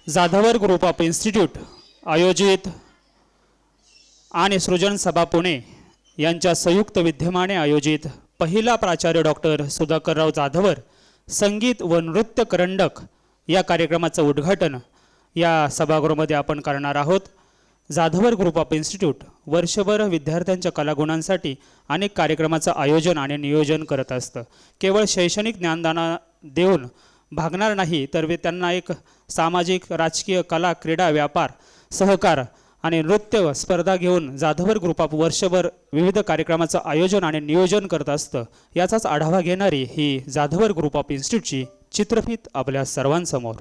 Jadhavar group of institute आयोजित आणि सृजन सभा पुणे यांच्या संयुक्त विद्यमाने आयोजित पहिला प्राचार्य डॉक्टर सुधाकरराव जाधवर संगीत व नृत्य करंडक या कार्यक्रमाचं उद्घाटन या सभागृहामध्ये आपण करणार आहोत. जाधवर ग्रुप ऑफ इन्स्टिट्यूट वर्षभर विद्यार्थ्यांच्या कलागुणांसाठी अनेक कार्यक्रमाचं आयोजन आणि नियोजन करत असतं. केवळ शैक्षणिक ज्ञानदान देऊन भागणार नाही, तर त्यांना एक सामाजिक, राजकीय, कला, क्रीडा, व्यापार, सहकार आणि नृत्य स्पर्धा घेऊन जाधवर ग्रुप ऑफ वर्षभर विविध कार्यक्रमाचं आयोजन आणि नियोजन करत असतं. याचाच आढावा घेणारी ही जाधवर ग्रुप ऑफ इन्स्टिट्यूटची चित्रफित आपल्या सर्वांसमोर.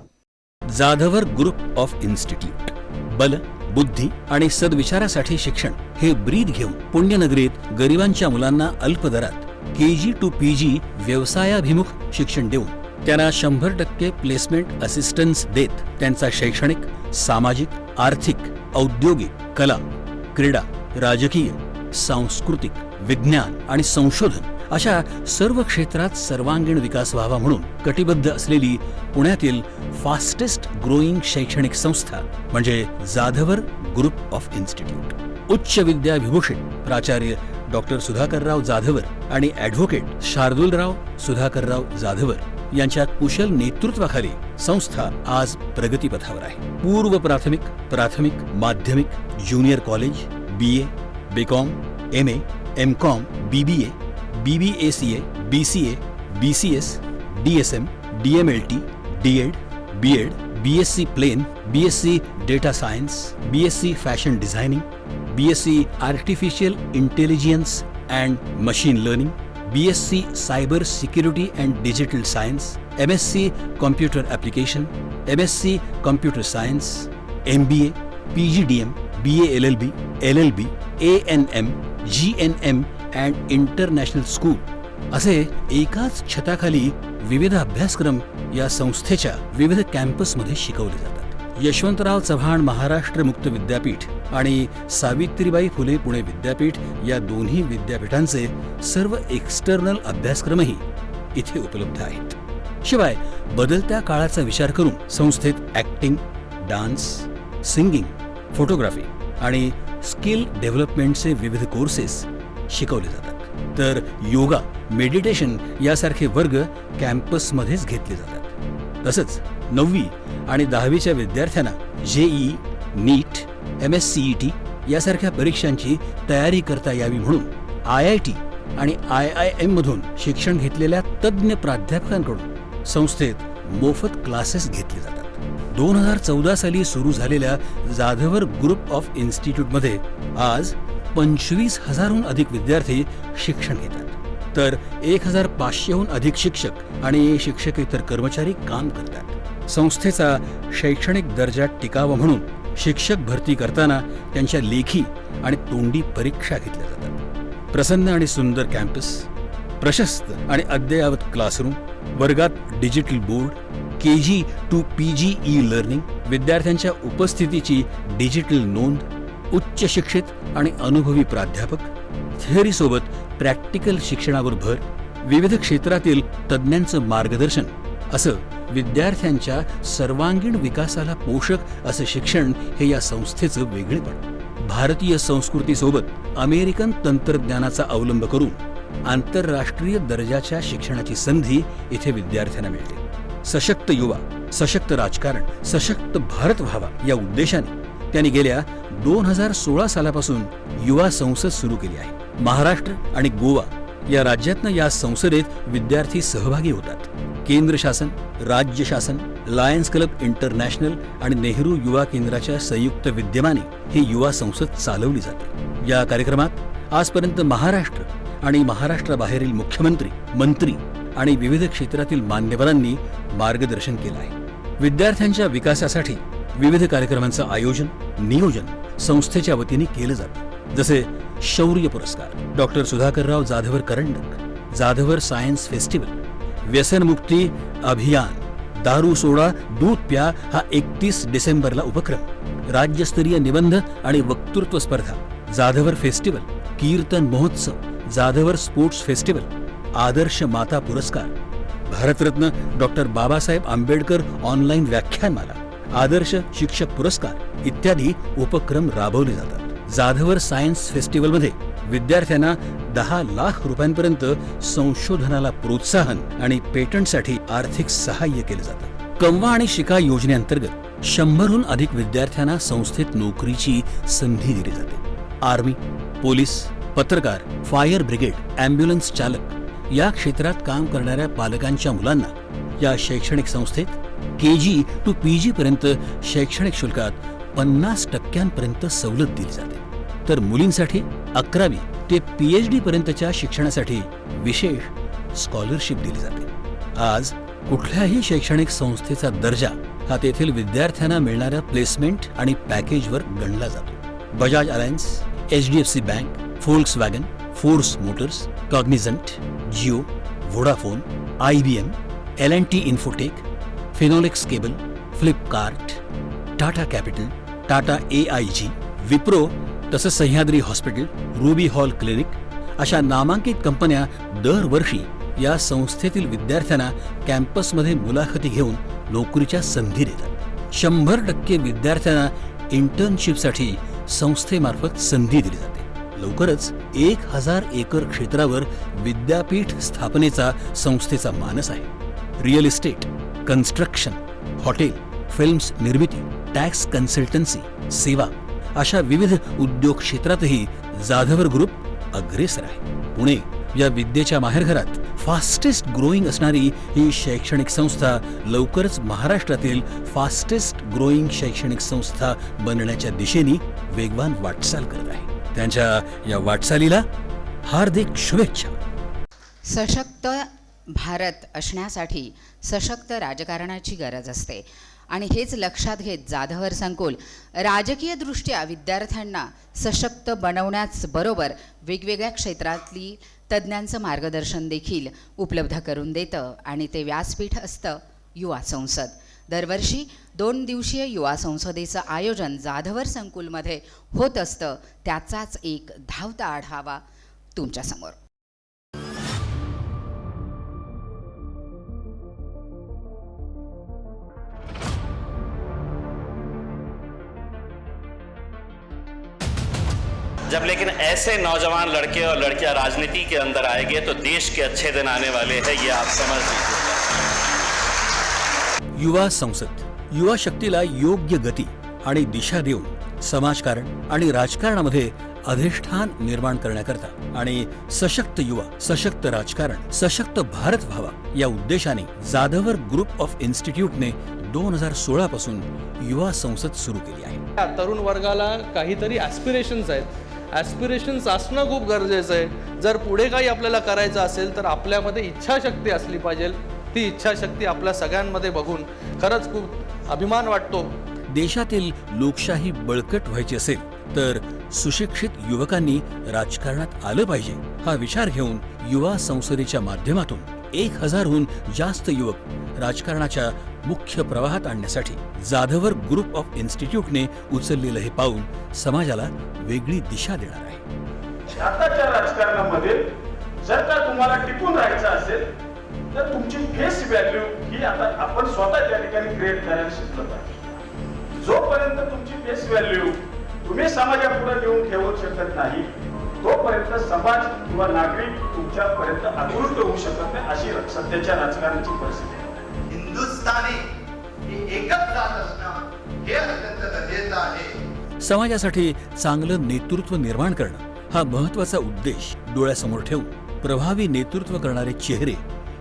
जाधवर ग्रुप ऑफ इन्स्टिट्यूट बल, बुद्धी आणि सद्विचारासाठी शिक्षण हे ब्रीद घेऊन पुण्यनगरीत गरिबांच्या मुलांना अल्प दरात KG to PG व्यवसायाभिमुख शिक्षण देऊन त्यांना 100% प्लेसमेंट असिस्टन्स देत त्यांचा शैक्षणिक, सामाजिक, आर्थिक, औद्योगिक, कला, क्रीडा, राजकीय, सांस्कृतिक, विज्ञान आणि संशोधन अशा सर्व क्षेत्रात सर्वांगीण विकास व्हावा म्हणून कटिबद्ध असलेली पुण्यातील फास्टेस्ट ग्रोईंग शैक्षणिक संस्था म्हणजे जाधवर ग्रुप ऑफ इन्स्टिट्यूट. उच्च विद्याविभूषित प्राचार्य डॉक्टर सुधाकरराव जाधवर आणि ॲडव्होकेट शार्दूलराव सुधाकरराव जाधवर यांच्या कुशल नेतृत्वाखाली संस्था आज प्रगतीपथावर आहे. पूर्व प्राथमिक, प्राथमिक, माध्यमिक, junior college, BA, BCom, MA, MCom, BBA, BBACA, BCA, BCS, DSM, DMLT, DEd, BEd, BSc Plain, BSc Data Science, BSc Fashion Designing, BSc Artificial Intelligence and Machine Learning, BSc Cyber Security and Digital Science, MSc Computer Application, MSc Computer Science, MBA, PGDM, BA LLB, LLB, ANM, GNM and International School असे एकाच छताखाली विविध अभ्यासक्रम या संस्थेच्या विविध कॅम्पसमध्ये शिकवले जातात. यशवंतराव चव्हाण महाराष्ट्र मुक्त विद्यापीठ आणि सावित्रीबाई फुले पुणे विद्यापीठ या दोन्ही विद्यापीठांचे सर्व एक्सटर्नल अभ्यासक्रमही इथे उपलब्ध आहेत. शिवाय बदलत्या काळाचा विचार करून संस्थेत ॲक्टिंग, डान्स, सिंगिंग, फोटोग्राफी आणि स्किल डेव्हलपमेंटचे विविध कोर्सेस शिकवले जातात. तर योगा, मेडिटेशन यासारखे वर्ग कॅम्पसमध्येच घेतले जातात. तसंच 9वी आणि 10वीच्या विद्यार्थ्यांना JEE, नीट, MSCET यासारख्या परीक्षांची तयारी करता यावी म्हणून IIT आणि IIM मधून शिक्षण घेतलेल्या तज्ज्ञ प्राध्यापकांकडून संस्थेत मोफत क्लासेस घेतले जातात. 2014 साली सुरू झालेल्या जाधवर ग्रुप ऑफ इन्स्टिट्यूटमध्ये आज 25,000हून अधिक विद्यार्थी शिक्षण घेतात. तर 1,500हून अधिक शिक्षक आणि शिक्षकेतर कर्मचारी काम करतात. संस्थेचा शैक्षणिक दर्जा टिकावा म्हणून शिक्षक भरती करताना त्यांच्या लेखी आणि तोंडी परीक्षा घेतल्या जातात. प्रसन्न आणि सुंदर कॅम्पस, प्रशस्त आणि अद्ययावत क्लासरूम, वर्गात digital board, KG to PG e learning, विद्यार्थ्यांच्या उपस्थितीची डिजिटल नोंद, उच्च शिक्षित आणि अनुभवी प्राध्यापक, थिअरीसोबत प्रॅक्टिकल शिक्षणावर भर, विविध क्षेत्रातील तज्ज्ञांचं मार्गदर्शन असं विद्यार्थ्यांच्या सर्वांगीण विकासाला पोषक असं शिक्षण हे या संस्थेचं वेगळेपण. भारतीय संस्कृतीसोबत अमेरिकन तंत्रज्ञानाचा अवलंब करून आंतरराष्ट्रीय दर्जाच्या शिक्षणाची संधी इथे विद्यार्थ्यांना मिळते. सशक्त युवा, सशक्त राजकारण, सशक्त भारत व्हावा या उद्देशाने त्यांनी गेल्या 2016 सालापासून युवा संसद सुरू केली आहे. महाराष्ट्र आणि गोवा या राज्यातनं या संसदेत विद्यार्थी सहभागी होतात. केंद्र शासन, राज्य शासन, लायन्स क्लब इंटरनॅशनल आणि नेहरू युवा केंद्राच्या संयुक्त विद्यमाने ही युवा संसद चालवली जाते. या कार्यक्रमात आजपर्यंत महाराष्ट्र आणि महाराष्ट्राबाहेरील मुख्यमंत्री, मंत्री आणि विविध क्षेत्रातील मान्यवरांनी मार्गदर्शन केलं आहे. विद्यार्थ्यांच्या विकासासाठी विविध कार्यक्रमांचं आयोजन, नियोजन संस्थेच्या वतीने केलं जातं. जसे शौर्य पुरस्कार, डॉक्टर सुधाकरराव जाधवर करंडक, जाधवर सायन्स फेस्टिवल, व्यसनमुक्ती अभियान, दारू सोडा दूध प्या हा 31 डिसेंबरला उपक्रम, राज्यस्तरीय निबंध आणि वक्तृत्व स्पर्धा, जाधवर फेस्टिवल, कीर्तन महोत्सव, जाधवर स्पोर्ट्स फेस्टिवल, आदर्श माता पुरस्कार, भारतरत्न डॉक्टर बाबासाहेब आंबेडकर ऑनलाईन व्याख्यानमाला आदर्श शिक्षक पुरस्कार इत्यादी उपक्रम राबवले जातात. जाधवर सायन्स फेस्टिवलमध्ये विद्यार्थ्यांना 10 लाख रुपयांपर्यंत संशोधनाला प्रोत्साहन आणि पेटंटसाठी आर्थिक सहाय्य केले जातं. कमवा आणि शिका योजनेअंतर्गत 100हून अधिक विद्यार्थ्यांना संस्थेत नोकरीची संधी दिली जाते. आर्मी, पोलीस, पत्रकार, फायर ब्रिगेड, अँब्युलन्स चालक या क्षेत्रात काम करणाऱ्या पालकांच्या मुलांना या शैक्षणिक संस्थेत KG to PG पर्यंत शैक्षणिक शुल्कात 50% सवलत दिली जाते. तर मुलींसाठी 11वी ते PhD पर्यंतच्या शिक्षणासाठी विशेष स्कॉलरशिप दिली जाते. आज कुठल्याही शैक्षणिक संस्थेचा दर्जा हा तेथील विद्यार्थ्यांना मिळणाऱ्या प्लेसमेंट आणि पॅकेजवर गणला जातो. Bajaj Allianz, HDFC Bank, Volkswagen, Force Motors, Cognizant, Jio, Vodafone, IBM, L&T Infotech, Finolex Cable, Flipkart, Tata Capital, Tata AIG, Wipro तसंच Sahyadri Hospital, Ruby Hall Clinic अशा नामांकित कंपन्या दरवर्षी या संस्थेतील विद्यार्थ्यांना कॅम्पसमध्ये मुलाखती घेऊन नोकरीच्या संधी देतात. 100% विद्यार्थ्यांना इंटर्नशिपसाठी संस्थेमार्फत संधी दिली जाते. लवकरच 1000 एकर क्षेत्रावर विद्यापीठ स्थापनेचा संस्थेचा मानस आहे. Real estate, construction, hotel, films निर्मिती, टॅक्स कन्सल्टन्सी, सेवा अशा विविध उद्योग क्षेत्रातही जाधवर ग्रुप अग्रेसर आहे. पुणे या विद्येच्या माहेरघरात फास्टेस्ट ग्रोईंग असणारी ही शैक्षणिक संस्था लवकरच महाराष्ट्रातील फास्टेस्ट ग्रोईंग शैक्षणिक संस्था बनण्याच्या दिशेने वेगवान वाटचाल करत आहे. त्यांच्या या वाटचालीला हार्दिक शुभेच्छा. सशक्त भारत असण्यासाठी सशक्त राजकारणाची गरज असते आणि हेच लक्षात घेत जाधवर संकुल राजकीय दृष्ट्या विद्यार्थ्यांना सशक्त बनवण्याच बरोबर वेगवेगळ्या क्षेत्रातली तज्ज्ञांचं मार्गदर्शन देखील उपलब्ध करून देतं आणि ते व्यासपीठ असतं युवा संसद. दरवर्षी 2 दिवसीय युवा संसदेचं आयोजन जाधवर संकुलमध्ये होत असतं. त्याचाच एक धावता आढावा तुमच्यासमोर. जब लेकिन ऐसे नौजवान लड़के और लड़कियां राजनीति के अंदर आएंगे तो देश के अच्छे दिन आने वाले हैं, ये आप समझ लीजिए. युवा संसद युवा शक्तीला योग्य गती आणि दिशा देऊन समाजकारण आणि राजकारणामध्ये अधिष्ठान निर्माण करण्याकरता आणि सशक्त युवा, सशक्त राजकारण, सशक्त भारत व्हावा या उद्देशाने जाधवर ग्रुप ऑफ इन्स्टिट्यूटने 2016 पासून युवा संसद सुरू केली आहे. तरुण वर्गाला काहीतरी ॲस्पिरेशन्स आहेत. ॲस्पिरेशन्स असणं खूप गरजेचं आहे. जर पुढे काही आपल्याला करायचं असेल तर आपल्यामध्ये इच्छाशक्ती असली पाहिजे. ती इच्छाशक्ती आपल्या सगळ्यांमध्ये बघून खरंच खूप अभिमान वाटतो. देशातील लोकशाही बळकट व्हायची असेल तर सुशिक्षित युवकांनी राजकारणात आलं पाहिजे हा विचार घेऊन युवा संसदेच्या माध्यमातून 1000हून जास्त युवक राजकारणाच्या मुख्य प्रवाहात आणण्यासाठी जाधवर ग्रुप ऑफ इन्स्टिट्यूटने उचललेलं हे पाऊल समाजाला वेगळी दिशा देणार आहे. आताच्या राजकारणामध्ये जर का तुम्हाला टिकून राहायचं असेल तर तुमची फेस व्हॅल्यू ही आता आपण स्वतः त्या ठिकाणी क्रिएट करायला शिकलो पाहिजे. जोपर्यंत तुमची फेस व्हॅल्यू तुम्ही समाजापुढे घेऊन ठेवू शकत नाही तोपर्यंत समाज किंवा नागरिक तुमच्यापर्यंत आकृष्ट होऊ शकत नाही. अशी सध्याच्या राजकारणाची परिस्थिती आहे. हिंदुस्थानी ही एकच जात असणं हे अत्यंत गरजेचं आहे. समाजासाठी चांगलं नेतृत्व निर्माण करणं हा महत्वाचा उद्देश डोळ्यासमोर ठेवून प्रभावी नेतृत्व करणारे चेहरे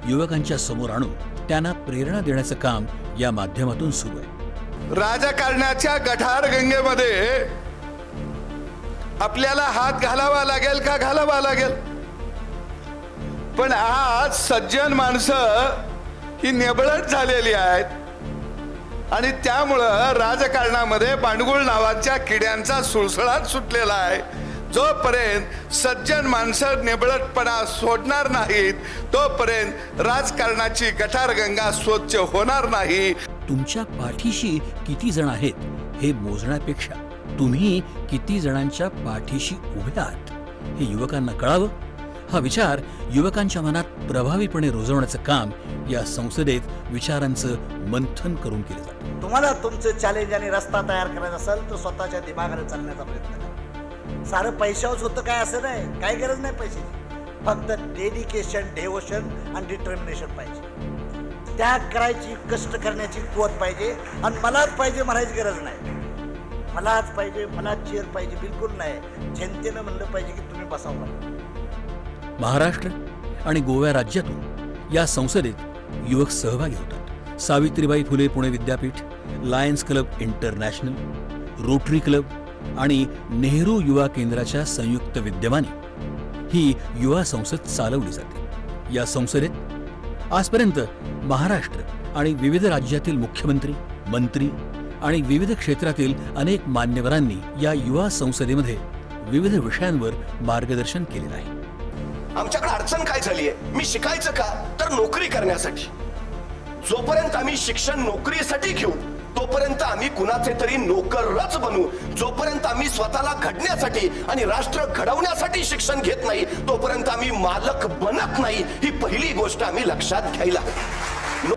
युवकांच्या समोर आणून त्यांना प्रेरणा देण्याचं काम या माध्यमातून सुरू आहे. राजकारणाच्या गटारगंगेमध्ये आपल्याला हात घालावा लागेल का घालावा लागेल. पण आज सज्जन माणसं ही निबळत झालेली आहेत आणि त्यामुळं राजकारणामध्ये बांडगुळ नावाच्या किड्यांचा सुळसुळाट सुटलेला आहे. जोपर्यंत सज्जन माणसं निबळटपणा सोडणार नाहीत तोपर्यंत राजकारणाची गटारगंगा स्वच्छ होणार नाही. तुमच्या पाठीशी किती जण आहेत हे मोजण्यापेक्षा तुम्ही किती जणांच्या पाठीशी उभे आहात हे युवकांना कळावं हा विचार युवकांच्या मनात प्रभावीपणे रुजवण्याचं काम या संसदेत विचारांचं मंथन करून केलं जातं. तुम्हाला तुमचं चॅलेंज आणि रस्ता तयार करायचा असेल तर स्वतःच्या दिमागाने चालण्याचा प्रयत्न करा. सारं पैशावरच होतं काय असं नाही, काही गरज नाही पैशाची. फक्त डेडिकेशन, डेवोशन आणि डिटर्मिनेशन पाहिजे. त्याग करायची, कष्ट करण्याची कुवत पाहिजे. आणि मलाच पाहिजे म्हणायची गरज नाही. मलाच पाहिजे, मला चेअर पाहिजे बिलकुल नाही. जनतेनं म्हणलं पाहिजे की तुम्ही बसावं. महाराष्ट्र आणि गोवा राज्यातून या संसदेत युवक सहभागी होतात. सावित्रीबाई फुले पुणे विद्यापीठ, Lions Club International, Rotary Club आणि नेहरू युवा केंद्राच्या संयुक्त विद्यमाने ही युवा संसद चालवली जाते. या संसदेत आजपर्यंत महाराष्ट्र आणि विविध राज्यातील मुख्यमंत्री, मंत्री आणि विविध क्षेत्रातील अनेक मान्यवरांनी या युवा संसदेमध्ये विविध विषयांवर मार्गदर्शन केलेलं आहे. आमच्याकडे अडचण काय झाली आहे? मी शिकायचं का? तर नोकरी करण्यासाठी. जोपर्यंत आम्ही शिक्षण नोकरीसाठी घेऊ तोपर्यंत आम्ही कुणाचे तरी नोकरच बनू. जोपर्यंत आम्ही स्वतःला घडण्यासाठी आणि राष्ट्र घडवण्यासाठी शिक्षण घेत नाही तोपर्यंत आम्ही मालक बनत नाही. ही पहिली गोष्ट आम्ही लक्षात घ्यायला.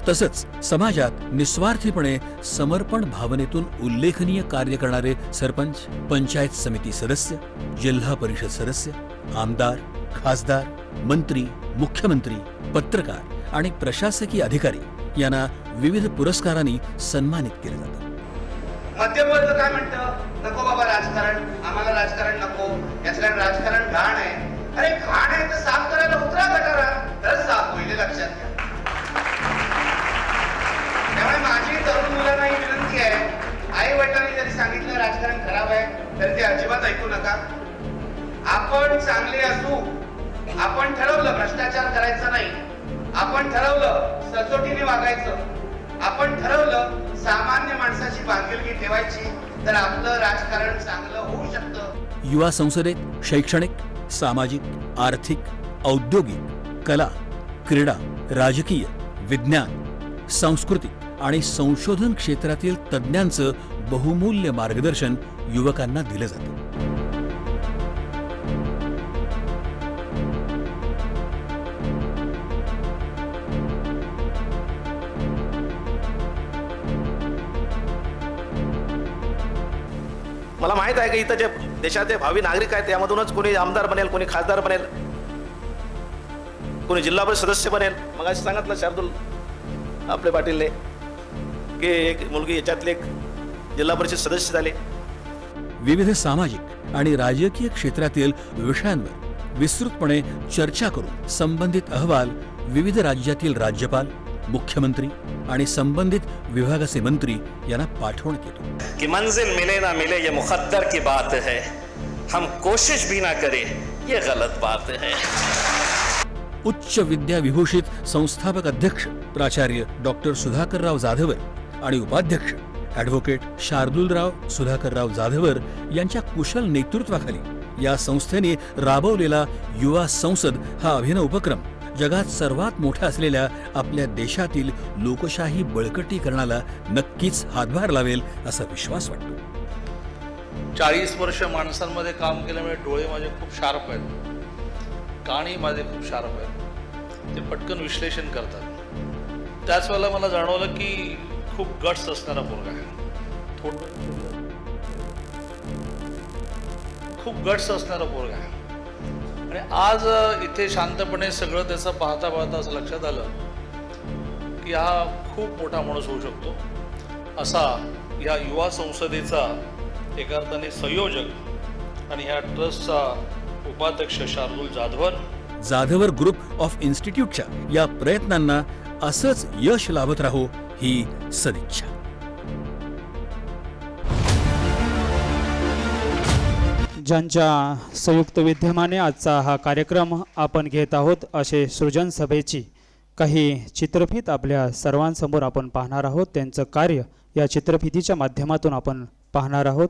तसंच समाजात निस्वार्थीपणे समर्पण भावनेतून उल्लेखनीय कार्य करणारे सरपंच, पंचायत समिती सदस्य, जिल्हा परिषद सदस्य, आमदार, खासदार, मंत्री, मुख्यमंत्री, पत्रकार आणि प्रशासकीय अधिकारी यांना विविध पुरस्कारांनी सन्मानित केलं जातं. मध्यमवर्ग काय म्हणतं? नको बाबा राजकारण, आम्हाला राजकारण नको, याचं राजकारण घाण आहे. अरे घाण आहे तर साफ करायला उतरा गटारा, तर साफ होईल, लक्षात घ्या. त्यामुळे माझी तरुण मुलांना ही विनंती आहे, आई वडिलांनी जरी सांगितलं राजकारण खराब आहे तर ते अजिबात ऐकू नका. आपण चांगले असू, आपण ठरवलं भ्रष्टाचार करायचा नाही, आपण ठरवलं सचोटीने वागायचं, आपण ठरवलं सामान्य माणसाची बांधिलकी ठेवायची, तर आपलं राजकारण चांगलं होऊ शकतं. युवा संसदेत शैक्षणिक, सामाजिक, आर्थिक, औद्योगिक, कला, क्रीडा, राजकीय, विज्ञान, सांस्कृतिक आणि संशोधन क्षेत्रातील तज्ज्ञांचं बहुमूल्य मार्गदर्शन युवकांना दिलं जातं. मला माहित आहे की इथं जे देशाचे भावी नागरिक आहेत त्यामधूनच कोणी आमदार बनेल, कोणी खासदार बनेल, कोणी जिल्हा परिषद सदस्य बनेल. मग असं सांगितलं शार्दूल आपले पाटीलने की एक मुलगी याच्यातले एक जिल्हा परिषद सदस्य झाले. विविध सामाजिक आणि राजकीय क्षेत्रातील विषयांवर विस्तृतपणे चर्चा करून संबंधित अहवाल विविध राज्यातील राज्यपाल, मुख्यमंत्री आणि संबंधित विभागाचे मंत्री यांना पाठवण्यात येतो. कि मंजिल मिले ना मिले ये मुकद्दर की बात है, हम कोशिश भी ना करें ये गलत बात है. उच्च विद्या विभूषित संस्थापक अध्यक्ष प्राचार्य डॉक्टर सुधाकरराव जाधवर आणि उपाध्यक्ष ॲडव्होकेट शार्दूलराव सुधाकरराव जाधवर यांच्या कुशल नेतृत्वाखाली या संस्थेने राबवलेला युवा संसद हा अभिनव उपक्रम जगात सर्वात मोठ्या असलेल्या आपल्या देशातील लोकशाही बळकटीकरणाला नक्कीच हातभार लावेल असा विश्वास वाटतो. 40 वर्ष माणसांमध्ये काम केल्यामुळे डोळे माझे खूप शार्प आहेत, कानही माझे खूप शार्प आहेत. ते पटकन विश्लेषण करतात. त्याच वेळेला मला जाणवलं की खूप गट्स असणारा पोरगा आहे, खूप गट्स असणारा पोरगा आहे. आणि आज इथे शांतपणे सगळं त्याचं पाहता पाहता असं लक्षात आलं की हा खूप मोठा माणूस होऊ शकतो. असा या युवा संसदेचा एका अर्थाने संयोजक आणि ह्या ट्रस्टचा उपाध्यक्ष शार्दूल जाधवर ग्रुप ऑफ इन्स्टिट्यूटच्या या प्रयत्नांना असंच यश लाभत राहो ही सदिच्छा. ज्यांच्या संयुक्त विद्यमाने आजचा हा कार्यक्रम आपण घेत आहोत असे सृजन सभेची काही चित्रफित आपल्या सर्वांसमोर आपण पाहणार आहोत. त्यांचं कार्य या चित्रफितीच्या माध्यमातून आपण पाहणार आहोत.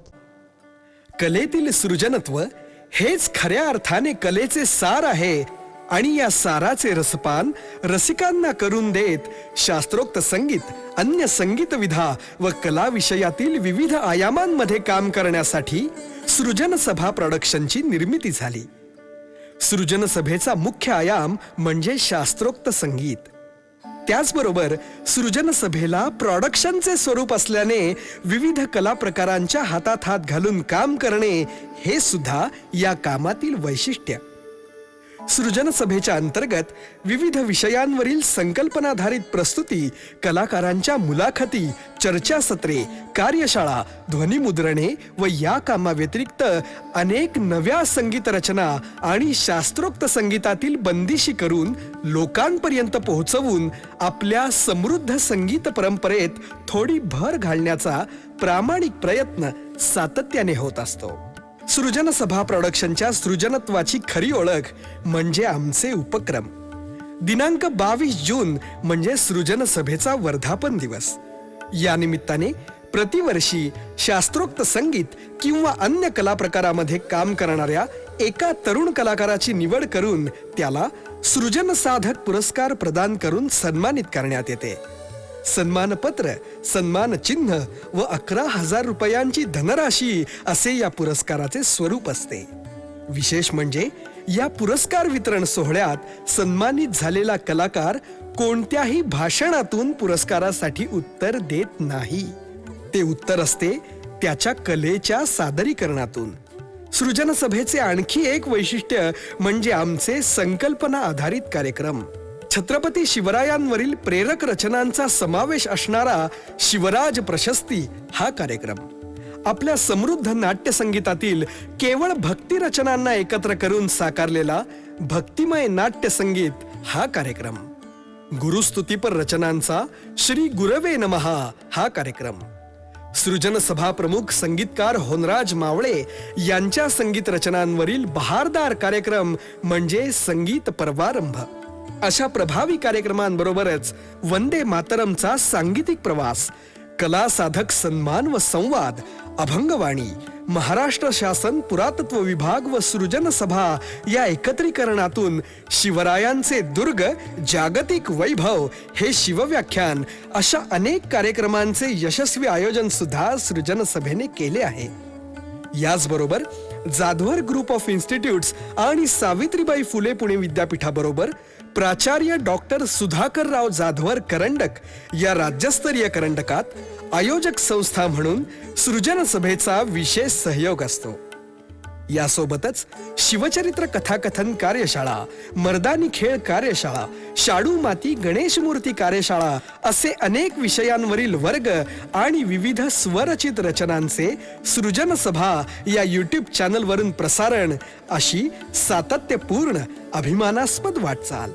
कलेतील सृजनत्व हेच खऱ्या अर्थाने कलेचे सार आहे आणि या साराचे रसपान रसिकांना करून देत शास्त्रोक्त संगीत, अन्य संगीत विधा व कला विषयातील विविध आयामांमध्ये काम करण्यासाठी सृजन सभा प्रोडक्शनची निर्मिती झाली. सृजन सभेचा मुख्य आयाम म्हणजे शास्त्रोक्त संगीत. त्याचबरोबर सृजन सभेला प्रोडक्शनचे स्वरूप असल्याने विविध कला प्रकारांच्या हातात हात घालून काम करणे हे सुद्धा या कामातील वैशिष्ट्य. सृजन सभेच्या अंतर्गत विविध विषयांवरील संकल्पनाधारित प्रस्तुती, कलाकारांच्या मुलाखती, चर्चासत्रे, कार्यशाळा, ध्वनिमुद्रणे व या कामाव्यतिरिक्त अनेक नव्या संगीत रचना आणि शास्त्रोक्त संगीतातील बंदिशी करून लोकांपर्यंत पोहोचवून आपल्या समृद्ध संगीत परंपरेत थोडी भर घालण्याचा प्रामाणिक प्रयत्न सातत्याने होत असतो. सृजन सभा प्रोडक्शनच्या सृजनत्वाची खरी ओळख म्हणजे आमचे उपक्रम. दिनांक 22 जून म्हणजे सृजन सभेचा वर्धापन दिवस. या निमित्ताने प्रतिवर्षी शास्त्रोक्त संगीत किंवा अन्य कला प्रकारामध्ये काम करणाऱ्या एका तरुण कलाकाराची निवड करून त्याला सृजन साधक पुरस्कार प्रदान करून सन्मानित करण्यात येते. सन्मानपत्र, सन्मान चिन्ह व 11,000 रुपयांची धनराशी असे या पुरस्काराचे स्वरूप असते. विशेष म्हणजे या पुरस्कार वितरण सोहळ्यात सन्मानित झालेला कलाकार कोणत्याही भाषणातून पुरस्कारासाठी उत्तर देत नाही. ते उत्तर असते त्याच्या कलेच्या सादरीकरणातून. सृजन सभेचे आणखी एक वैशिष्ट्य म्हणजे आमचे संकल्पना आधारित कार्यक्रम. छत्रपती शिवरायांवरील प्रेरक रचनांचा समावेश असणारा शिवराज प्रशस्ती हा कार्यक्रम. आपल्या समृद्ध नाट्यसंगीतातील केवळ भक्ती रचनांना एकत्र करून साकारलेला भक्तिमय नाट्यसंगीत हा कार्यक्रम. गुरुस्तुतीपर रचनांचा श्री गुरवे नमहा हा कार्यक्रम. सृजन सभा प्रमुख संगीतकार होनराज मावळे यांच्या संगीत रचनांवरील बहारदार कार्यक्रम म्हणजे संगीत पर्वारंभ. अशा प्रभावी कार्यक्रमांबरोबरच वंदे मातरमचा सांगीतिक प्रवास, कला साधक सन्मान व संवाद, अभंगवाणी, महाराष्ट्र शासन पुरातत्व विभाग व सृजन सभा या एकत्रीकरणातून शिवरायांचे दुर्ग जागतिक वैभव हे शिवव्याख्यान अशा अनेक कार्यक्रमांचे यशस्वी आयोजन सुद्धा सृजन सभेने केले आहे. याचबरोबर जाधवर ग्रुप ऑफ इन्स्टिट्यूट्स आणि सावित्रीबाई फुले पुणे विद्यापीठाबरोबर प्राचार्य डॉक्टर सुधाकरराव जाधवर करंडक या राज्यस्तरीय करंडकात आयोजक संस्था म्हणून सृजन सभेचा विशेष सहयोग असतो. यासोबतच शिवचरित्र कथाकथन कार्यशाळा, मर्दानी खेळ कार्यशाळा, शाडू माती गणेश मूर्ती कार्यशाळा असे अनेक विषयांवरील वर्ग आणि विविध स्वरचित रचनांचे सृजन सभा या YouTube चॅनलवरून प्रसारण अशी सातत्यपूर्ण अभिमानास्पद वाटचाल.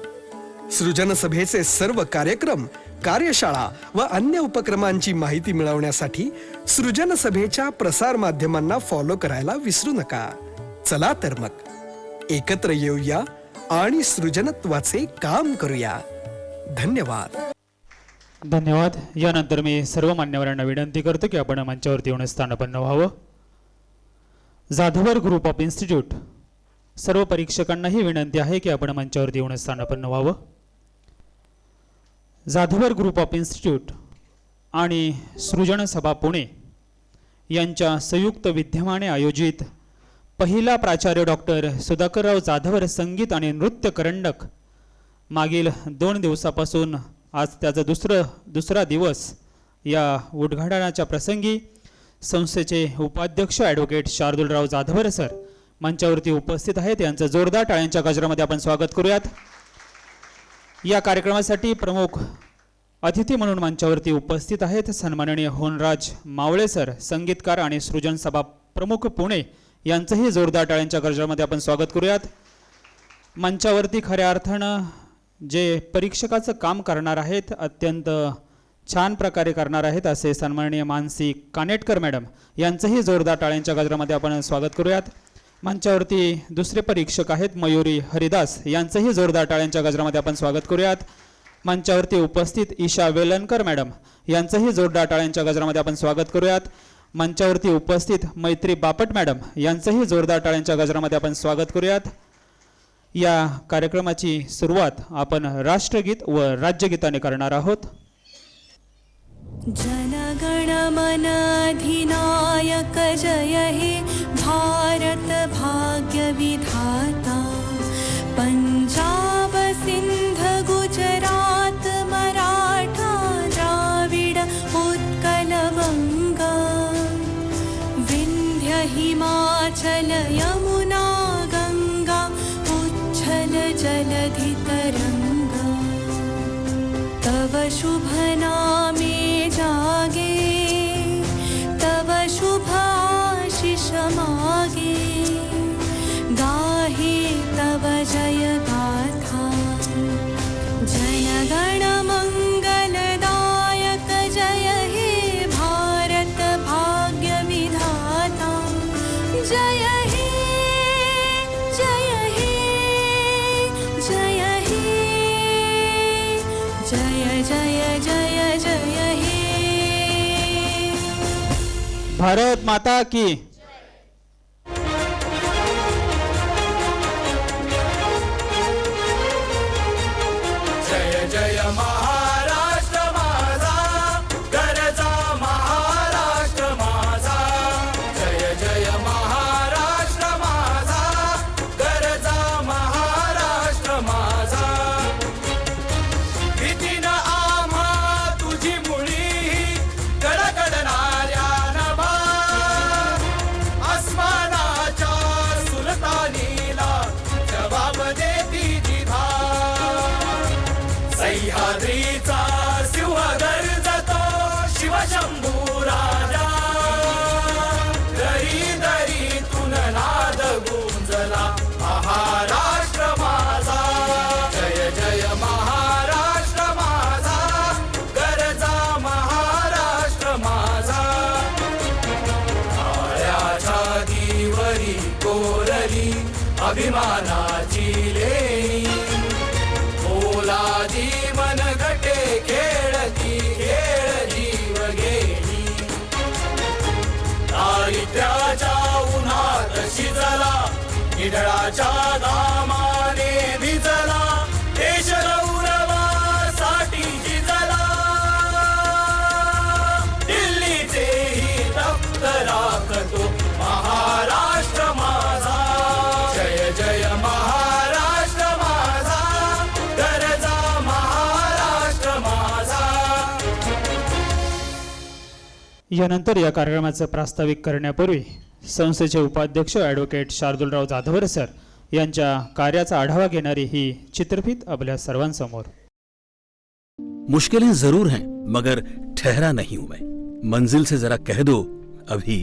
सृजन सभेचे सर्व कार्यक्रम, कार्यशाळा व अन्य उपक्रमांची माहिती मिळवण्यासाठी सृजन सभेच्या प्रसार माध्यमांना फॉलो करायला विसरू नका. चला तर मग एकत्र येऊया आणि सृजनत्वाचे काम करूया. धन्यवाद. धन्यवाद. यानंतर मी सर्व मान्यवरांना विनंती करतो की आपण मंचावरती येऊन स्थानापन्न व्हावं. जाधवर ग्रुप ऑफ इन्स्टिट्यूट सर्व परीक्षकांनाही विनंती आहे की आपण मंचावरती येऊन स्थानापन्न व्हावं. जाधवर ग्रुप ऑफ इन्स्टिट्यूट आणि सृजन सभा पुणे यांच्या संयुक्त विद्यमाने आयोजित पहिला प्राचार्य डॉक्टर सुधाकरराव जाधवर संगीत आणि नृत्य करंडक मागील 2 दिवसापासून आज त्याचा दुसरा दिवस या उद्घाटनाच्या प्रसंगी संस्थेचे उपाध्यक्ष ॲडव्होकेट शार्दूलराव जाधवर सर मंचावरती उपस्थित आहेत. यांचं जोरदार टाळ्यांच्या गजरामध्ये आपण स्वागत करूयात. या कार्यक्रमासाठी प्रमुख अतिथी म्हणून मंचावरती उपस्थित आहेत सन्माननीय होनराज मावळे सर, संगीतकार आणि सृजन सभा प्रमुख पुणे यांचंही जोरदार टाळ्यांच्या गजरामध्ये आपण स्वागत करूयात. मंचावरती खऱ्या अर्थानं जे परीक्षकाचं काम करणार आहेत, अत्यंत छान प्रकारे करणार आहेत असे सन्माननीय मानसी कानेटकर मॅडम यांचंही जोरदार टाळ्यांच्या गजरामध्ये आपण स्वागत करूयात. मंचावरती दुसरे परीक्षक आहेत मयुरी हरिदास, यांचंही जोरदार टाळ्यांच्या गजरामध्ये आपण स्वागत करूयात. मंचावरती उपस्थित ईशा वेलणकर मॅडम यांचंही जोरदार टाळ्यांच्या गजरामध्ये आपण स्वागत करूयात. मंचावरती उपस्थित मैत्री बापट मॅडम यांचंही जोरदार टाळ्यांच्या गजरामध्ये आपण स्वागत करूयात. या कार्यक्रमाची सुरुवात आपण राष्ट्रगीत व राज्यगीताने करणार आहोत. जनगण मन अधिनायक जय हे भारत भाग्य विधाता हिमाचल यमुना गंगा उच्छल जलधि तरंगा तव शुभ नामे जागे तव शुभ आशीष मागे गाहे तव जय गाथा जनगण मंगलदायक जय हे भारत भाग्य विधाता जय हे जय हे जय हे जय जय जय जय हे भारत माता की जय जय महाराष्ट्र माझा गरजा महाराष्ट्र माझा जय जय महाराष्ट्र माझा गरजा महाराष्ट्र माझा भीतीनं आम्हा तुझी मुळी कडकडणाऱ्या नभा आसमानाच्या सुलतानीला जबाब देती जिभा सह्याद्रीचा सिंह गर्जतो शिवशंभू राजा दरी दरीतून नाद गुंजला महाराष्ट्र माझा जय जय महाराष्ट्र माझा गरजा महाराष्ट्र माझा काळ्या छातीवरी कोरली अभिमानाची लेणी ओलादी मन गटे खेळती खेळ जीव गेली दारिद्र्याच्या उन्हात शिजला निधळाच्या दामाने भिजला देश गौरवासाठी झिजला दिल्लीचेही रक्त राखतो महाराष्ट्र माझा जय जय महाराष्ट्र माझा गरजा महाराष्ट्र माझा यानंतर या कार्यक्रमाचं प्रास्ताविक करण्यापूर्वी संस्थेचे उपाध्यक्ष ॲडव्होकेट शार्दूलराव जाधवर सर यांच्या कार्याचा आढावा घेणारी ही चित्रफित आपल्या सर्वांसमोर. मुश्किलें जरूर हैं मगर ठहरा नहीं हूं मैं, मंजिल से जरा कह दो अभी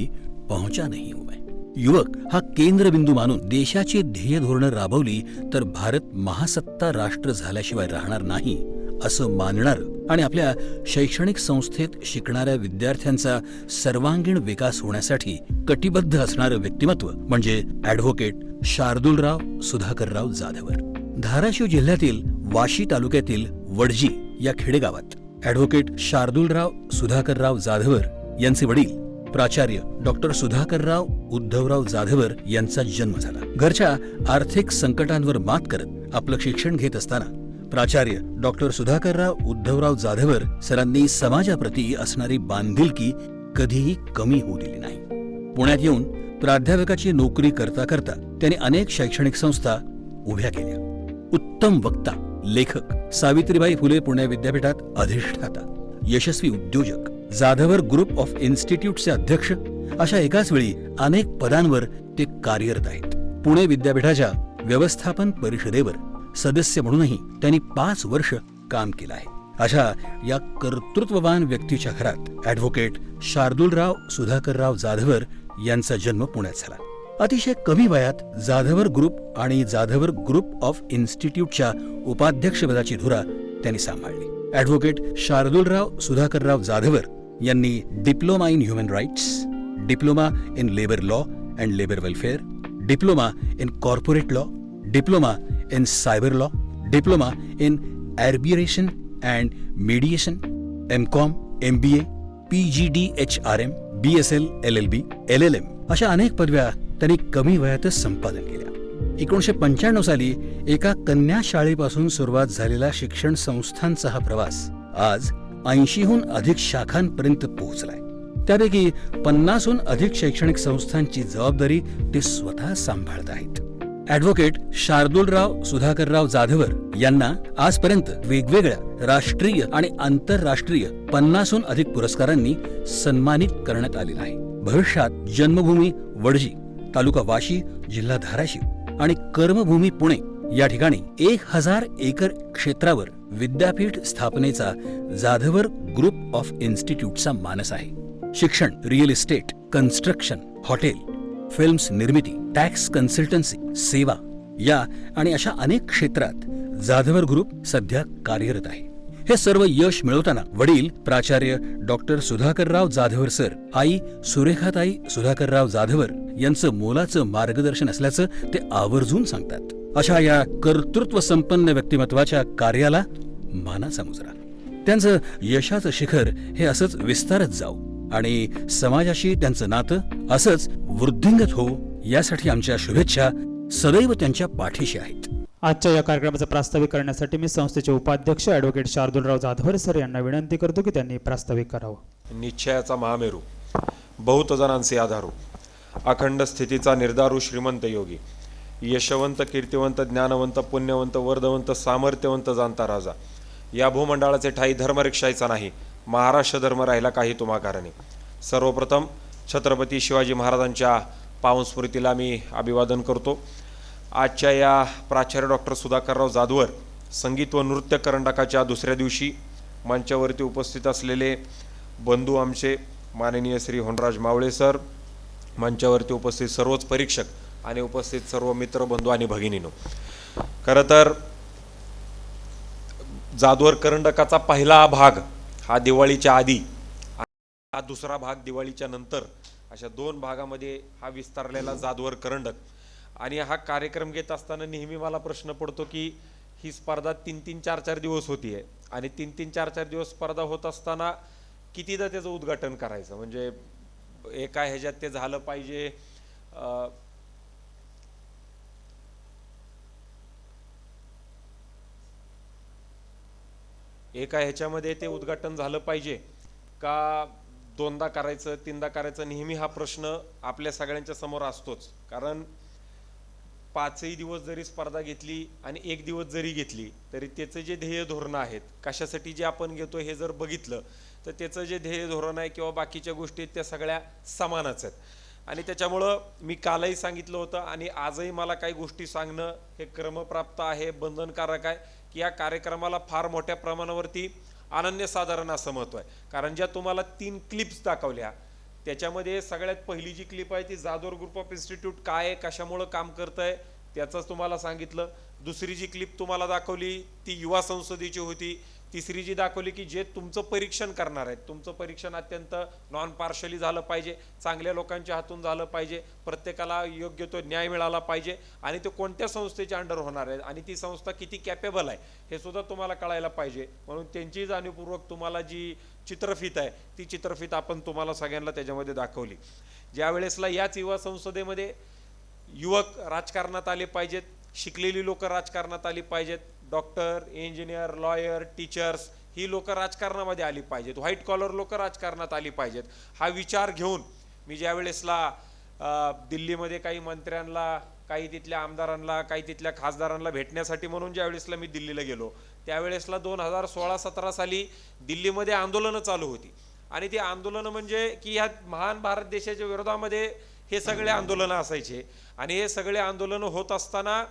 पहुंचा नहीं हूं मैं. युवक हा केंद्रबिंदू मानून देशाची ध्येय धोरणं राबवली तर भारत महासत्ता राष्ट्र झाल्याशिवाय राहणार नाही असं मानणार आणि आपल्या शैक्षणिक संस्थेत शिकणाऱ्या विद्यार्थ्यांचा सर्वांगीण विकास होण्यासाठी कटिबद्ध असणारं व्यक्तिमत्व म्हणजे ॲडव्होकेट शार्दूलराव सुधाकरराव जाधवर. धाराशिव जिल्ह्यातील वाशी तालुक्यातील वडजी या खेडेगावात ॲडव्होकेट शार्दूलराव सुधाकरराव जाधवर यांचे वडील प्राचार्य डॉक्टर सुधाकरराव उद्धवराव जाधवर यांचा जन्म झाला. घरच्या आर्थिक संकटांवर मात करत आपलं शिक्षण घेत असताना प्राचार्य डॉक्टर सुधाकरराव उद्धवराव जाधवर सरांनी समाजाप्रती असणारी बांधिलकी कधीही कमी होऊ दिली नाही. पुण्यात येऊन प्राध्यापकाची नोकरी करता करता त्यांनी अनेक शैक्षणिक संस्था उभ्या केल्या. उत्तम वक्ता, लेखक, सावित्रीबाई फुले पुणे विद्यापीठात अधिष्ठाता, यशस्वी उद्योजक, जाधवर ग्रुप ऑफ इन्स्टिट्यूटचे अध्यक्ष अशा एकाच वेळी अनेक पदांवर ते कार्यरत आहेत. पुणे विद्यापीठाच्या व्यवस्थापन परिषदेवर सदस्य म्हणूनही त्यांनी 5 वर्ष काम केलं आहे. अशा या कर्तृत्ववान व्यक्तीच्या घरात ॲडव्होकेट शार्दूलराव सुधाकरराव जाधवर यांचा जन्म पुण्यात झाला. अतिशय कमी वयात जाधवर ग्रुप आणि जाधवर ग्रुप ऑफ इन्स्टिट्यूटच्या उपाध्यक्षपदाची धुरा त्यांनी सांभाळली. ॲडव्होकेट शार्दूलराव सुधाकरराव जाधवर यांनी diploma in human rights, diploma in labour law and labour welfare, diploma in corporate law, diploma in cyber law, diploma in arbitration and mediation, MCom, MBA, PGDHRM, BSL, LLB, LLM अशा अनेक पदव्या त्यांनी कमी वयातच संपादन केल्या. 1995 साली एका कन्या शाळेपासून सुरुवात झालेला शिक्षण संस्थांचा हा प्रवास आज 80हून अधिक शाखांपर्यंत पोहोचलाय. त्यापैकी 50हून अधिक शैक्षणिक संस्थांची जबाबदारी ते स्वतः सांभाळत आहेत. ॲडव्होकेट शार्दूलराव सुधाकरराव जाधवर यांना आजपर्यंत वेगवेगळ्या राष्ट्रीय आणि आंतरराष्ट्रीय 50हून अधिक पुरस्कारांनी सन्मानित करण्यात आलेलं आहे. भविष्यात जन्मभूमी वडजी, तालुका वाशी, जिल्हा धाराशिव आणि कर्मभूमी पुणे या ठिकाणी 1000 एकर क्षेत्रावर विद्यापीठ स्थापनेचा जाधवर ग्रुप ऑफ इन्स्टिट्यूटचा मानस आहे. शिक्षण, real estate, construction, hotel, films निर्मिती, टॅक्स कन्सल्टन्सी, सेवा या आणि अशा अनेक क्षेत्रात जाधवर ग्रुप सध्या कार्यरत आहे. हे सर्व यश मिळवताना वडील प्राचार्य डॉक्टर सुधाकरराव जाधवर सर, आई सुरेखाताई सुधाकरराव जाधवर यांचं मोलाचं मार्गदर्शन असल्याचं ते आवर्जून सांगतात. अशा या कर्तृत्व संपन्न व्यक्तिमत्वाच्या कार्याला मानाचा मुजरा. त्यांचं यशाचं शिखर हे असंच विस्तारत जाऊ आणि समाजाशी त्यांचं नातं असंच वृद्धिंगत हो यासाठी आमच्या शुभेच्छा सदैव त्यांच्या पाठीशी आहेत. आजच्या या कार्यक्रमाचं प्रास्ताविक करण्यासाठी मी संस्थेचे उपाध्यक्ष ॲडव्होकेट शार्दूलराव जाधवर सर यांना विनंती करतो की त्यांनी प्रास्ताविक करावं. निश्चयाचा महामेरू, बहुत जणांचे आधारू, अखंड स्थितीचा निर्धारू श्रीमंत योगी, यशवंत, कीर्तिवंत, ज्ञानवंत, पुण्यवंत, वर्धवंत, सामर्थ्यवंत जाणता राजा, या भूमंडळाचे ठाई धर्मरिक्षायचा नाही, महाराष्ट्र धर्म राहिला काही तुम्हा कारणे. सर्वप्रथम छत्रपती शिवाजी महाराजांच्या पावन स्मृतीला मी अभिवादन करतो. आजच्या या प्राचार्य डॉक्टर सुधाकरराव जाधवर संगीत व नृत्य करंडकाच्या दुसऱ्या दिवशी मंचावरती उपस्थित असलेले बंधू आमचे माननीय श्री होनराज मावळे सर, मंचावरती उपस्थित सर्वच परीक्षक आणि उपस्थित सर्व मित्र बंधू आणि भगिनींनो, खरं तर जाधवर करंडकाचा पहिला भाग हा दिवाळीच्या आधी, हा दुसरा भाग दिवाळीच्या नंतर, अशा 2 भागामध्ये हा विस्तारलेला जाधवर करंडक. आणि हा कार्यक्रम घेत असताना नेहमी मला प्रश्न पडतो की ही स्पर्धा 3-3, 4-4 दिवस होती आहे आणि 3-3, 4-4 दिवस स्पर्धा होत असताना कितीदा त्याचं उद्घाटन करायचं, म्हणजे एका ह्याच्यात ते झालं पाहिजे. एका ह्याच्यामध्ये ते उद्घाटन झालं पाहिजे का 2दा करायचं, 3दा करायचं, नेहमी हा प्रश्न आपल्या सगळ्यांच्या समोर असतोच. कारण 5ही दिवस जरी स्पर्धा घेतली आणि 1 दिवस जरी घेतली तरी त्याचं जे ध्येय धोरण आहेत, कशासाठी जे आपण घेतो हे जर बघितलं तर त्याचं जे ध्येय धोरण आहे किंवा बाकीच्या गोष्टी त्या सगळ्या समानच आहेत. आणि त्याच्यामुळं मी कालही सांगितलं होतं आणि आजही मला काही गोष्टी सांगणं हे क्रमप्राप्त आहे, बंधनकारक आहे की या कार्यक्रमाला फार मोठ्या प्रमाणावरती अनन्यसाधारण असं महत्त्व आहे. कारण ज्या तुम्हाला 3 क्लिप्स दाखवल्या त्याच्यामध्ये सगळ्यात पहिली जी क्लिप आहे ती जाधवर ग्रुप ऑफ इन्स्टिट्यूट काय आहे, कशामुळं काम करत आहे त्याचंच तुम्हाला सांगितलं. दुसरी जी क्लिप तुम्हाला दाखवली ती युवा संसदेची होती. तिसरी जी दाखवली की जे तुमचं परीक्षण करणार आहेत, तुमचं परीक्षण अत्यंत नॉन पार्शली झालं पाहिजे, चांगल्या लोकांच्या हातून झालं पाहिजे, प्रत्येकाला योग्य तो न्याय मिळाला पाहिजे आणि ते कोणत्या संस्थेच्या अंडर होणार आहे आणि ती संस्था किती कॅपेबल आहे हे सुद्धा तुम्हाला कळायला पाहिजे. म्हणून त्यांची जाणीवपूर्वक तुम्हाला जी चित्रफित आहे ती चित्रफित आपण तुम्हाला सगळ्यांना त्याच्यामध्ये दाखवली. ज्या वेळेसला याच युवा संसदेमध्ये युवक राजकारणात आले पाहिजेत, शिकलेली लोक राजकारणात आली पाहिजेत, डॉक्टर, इंजिनियर, लॉयर, टीचर्स ही लोक राजकारणामध्ये आली पाहिजेत, व्हाईट कॉलर लोक राजकारणात आली पाहिजेत, हा विचार घेऊन मी ज्या वेळेसला दिल्लीमध्ये काही मंत्र्यांना, काही तिथल्या आमदारांना, काही तिथल्या खासदारांना भेटण्यासाठी म्हणून ज्या वेळेसला मी दिल्लीला गेलो त्यावेळेसला 2016-17 साली दिल्लीमध्ये आंदोलनं चालू होती. आणि ती आंदोलनं म्हणजे की ह्या महान भारत देशाच्या विरोधामध्ये हे सगळे आंदोलनं असायचे. आणि हे सगळे आंदोलनं होत असताना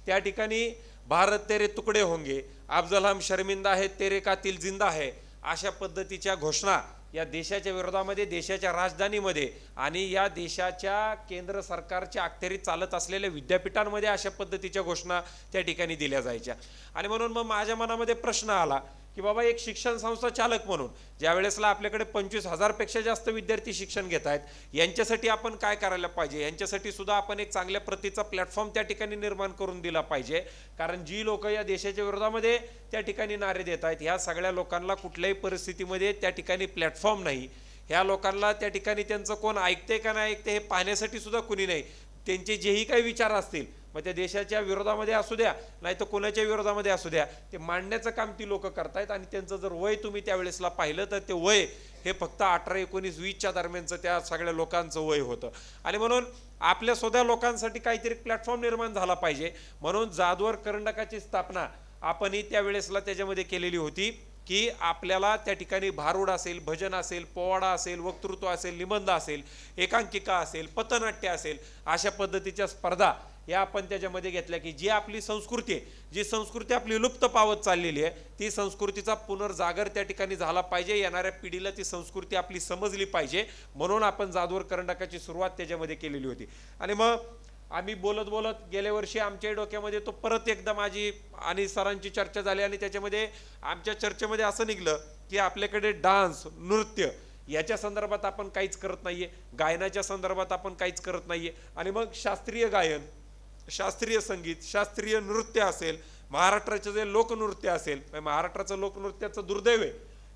त्या ठिकाणी भारत तेरे तुकडे होंगे, अफजल हम शर्मिंदा है, तेरे कातिल जिंदा है, अशा पद्धतीच्या घोषणा या देशाच्या विरोधामध्ये, देशाच्या राजधानीमध्ये आणि या देशाच्या केंद्र सरकारच्या अखत्यारीत चालत असलेल्या विद्यापीठांमध्ये अशा पद्धतीच्या घोषणा त्या ठिकाणी दिल्या जायच्या. आणि म्हणून मग माझ्या मनामध्ये प्रश्न आला की बाबा एक शिक्षण संस्था चालक म्हणून ज्या वेळेसला आपल्याकडे 25,000 पेक्षा जास्त विद्यार्थी शिक्षण घेत आहेत, यांच्यासाठी आपण काय करायला पाहिजे, यांच्यासाठी सुद्धा आपण एक चांगल्या प्रतीचा प्लॅटफॉर्म त्या ठिकाणी निर्माण करून दिला पाहिजे. कारण जी लोक या देशाच्या विरोधामध्ये त्या ठिकाणी नारे देत आहेत ह्या सगळ्या लोकांना कुठल्याही परिस्थितीमध्ये त्या ठिकाणी प्लॅटफॉर्म नाही. ह्या लोकांना त्या ठिकाणी त्यांचं कोण ऐकते का नाही ऐकते हे पाहण्यासाठी सुद्धा कुणी नाही. त्यांचे जेही काही विचार असतील मग त्या देशाच्या विरोधामध्ये असू द्या नाही तर कोणाच्या विरोधामध्ये असू द्या, ते मांडण्याचं काम ती लोक करतायत. आणि त्यांचं जर वय तुम्ही त्यावेळेसला पाहिलं तर ते वय हे फक्त 18, 19, 20च्या दरम्यानचं त्या सगळ्या लोकांचं वय होतं. आणि म्हणून आपल्या स्वतः लोकांसाठी काहीतरी प्लॅटफॉर्म निर्माण झाला पाहिजे. म्हणून जाधवर करंडकाची स्थापना आपणही त्यावेळेसला त्याच्यामध्ये केलेली होती की आपल्याला त्या ठिकाणी भारुड असेल, भजन असेल, पोवाडा असेल, वक्तृत्व असेल, निबंध असेल, एकांकिका असेल, पथनाट्य असेल, अशा पद्धतीच्या स्पर्धा या आपण त्याच्यामध्ये घेतल्या की जी आपली संस्कृती आहे, जी संस्कृती आपली लुप्त पावत चाललेली आहे, ती संस्कृतीचा पुनर्जागर त्या ठिकाणी झाला पाहिजे, येणाऱ्या पिढीला ती संस्कृती आपली समजली पाहिजे, म्हणून आपण जाधवर करंडकाची सुरुवात त्याच्यामध्ये केलेली होती. आणि मग आम्ही बोलत बोलत गेल्या वर्षी आमच्या डोक्यामध्ये तो परत एकदा माझी आणि सरांची चर्चा झाली आणि त्याच्यामध्ये आमच्या चर्चेमध्ये असं निघलं की आपल्याकडे डान्स, नृत्य याच्या संदर्भात आपण काहीच करत नाहीये, गायनाच्या संदर्भात आपण काहीच करत नाहीये. आणि मग शास्त्रीय गायन, शास्त्रीय संगीत, शास्त्रीय नृत्य असेल, महाराष्ट्राचं जे लोकनृत्य असेल, महाराष्ट्राचं लोकनृत्याचं दुर्दैव आहे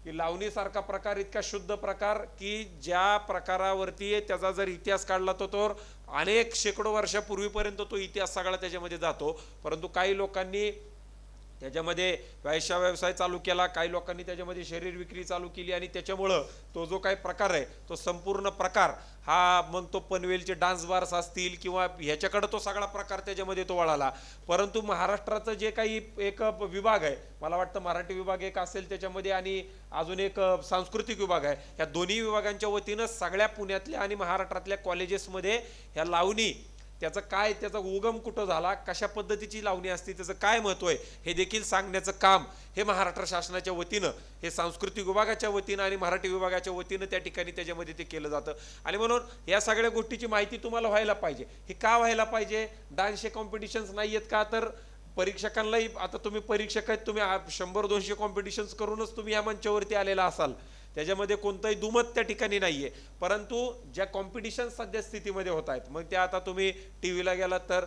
की लावणीसारखा प्रकार इतका शुद्ध प्रकार की ज्या प्रकारावरती त्याचा जर इतिहास काढला तर अनेक शेकडो वर्षापूर्वीपर्यंत तो इतिहास सगळा त्याच्यामध्ये जातो. परंतु काही लोकांनी त्याच्यामध्ये व्यवसाय चालू केला, काही लोकांनी त्याच्यामध्ये शरीर विक्री चालू केली आणि त्याच्यामुळं तो जो काही प्रकार आहे तो संपूर्ण प्रकार हा मग तो पनवेलचे डान्स बार्स असतील किंवा ह्याच्याकडे तो सगळा प्रकार त्याच्यामध्ये तो वळाला. परंतु महाराष्ट्राचं जे काही एक विभाग आहे, मला वाटतं मराठी विभाग एक असेल त्याच्यामध्ये आणि अजून एक सांस्कृतिक विभाग आहे, ह्या दोन्ही विभागांच्या वतीनं सगळ्या पुण्यातल्या आणि महाराष्ट्रातल्या कॉलेजेसमध्ये ह्या लावणी त्याचं काय, त्याचा उगम कुठं झाला, कशा पद्धतीची लावणी असते, त्याचं काय महत्त्व आहे हे देखील सांगण्याचं काम हे महाराष्ट्र शासनाच्या वतीनं, हे सांस्कृतिक विभागाच्या वतीनं आणि मराठी विभागाच्या वतीनं त्या ठिकाणी त्याच्यामध्ये ते केलं जातं. आणि म्हणून या सगळ्या गोष्टीची माहिती तुम्हाला व्हायला पाहिजे. हे का व्हायला पाहिजे? डान्सचे कॉम्पिटिशन्स नाही आहेत का? तर परीक्षकांनाही, आता तुम्ही परीक्षक आहेत, तुम्ही 100-200 कॉम्पिटिशन्स करूनच तुम्ही या मंचावरती आलेला असाल, त्याच्यामध्ये कोणताही दुमत त्या ठिकाणी नाहीये. परंतु ज्या कॉम्पिटिशन सध्या स्थितीमध्ये होत आहेत, मग त्या आता तुम्ही टीव्हीला गेलात तर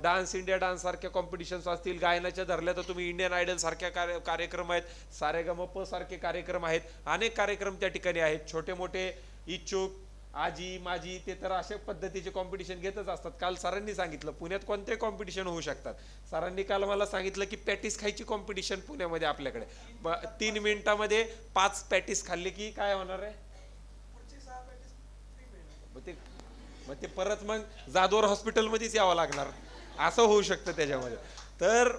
डान्स इंडिया डान्स सारख्या कॉम्पिटिशन्स असतील, गायनाच्या धरल्या तर तुम्ही इंडियन आयडल सारख्या कार्यक्रम आहेत, सारेगमप सारखे कार्यक्रम आहेत, अनेक कार्यक्रम त्या ठिकाणी आहेत. छोटे मोठे इच्छुक आजी माझी ते तर अशा पद्धतीचे कॉम्पिटिशन घेतच असतात. काल सरांनी सांगितलं पुण्यात कोणते कॉम्पिटिशन होऊ शकतात. सरांनी काल मला सांगितलं की पॅटीस खायची कॉम्पिटिशन पुण्यामध्ये आपल्याकडे 3 मिनिटामध्ये 5 पॅटीस खाल्ले की काय होणार आहे, मग ते परत मग जाधवर हॉस्पिटलमध्येच यावं लागणार, असं होऊ शकतं त्याच्यामध्ये. तर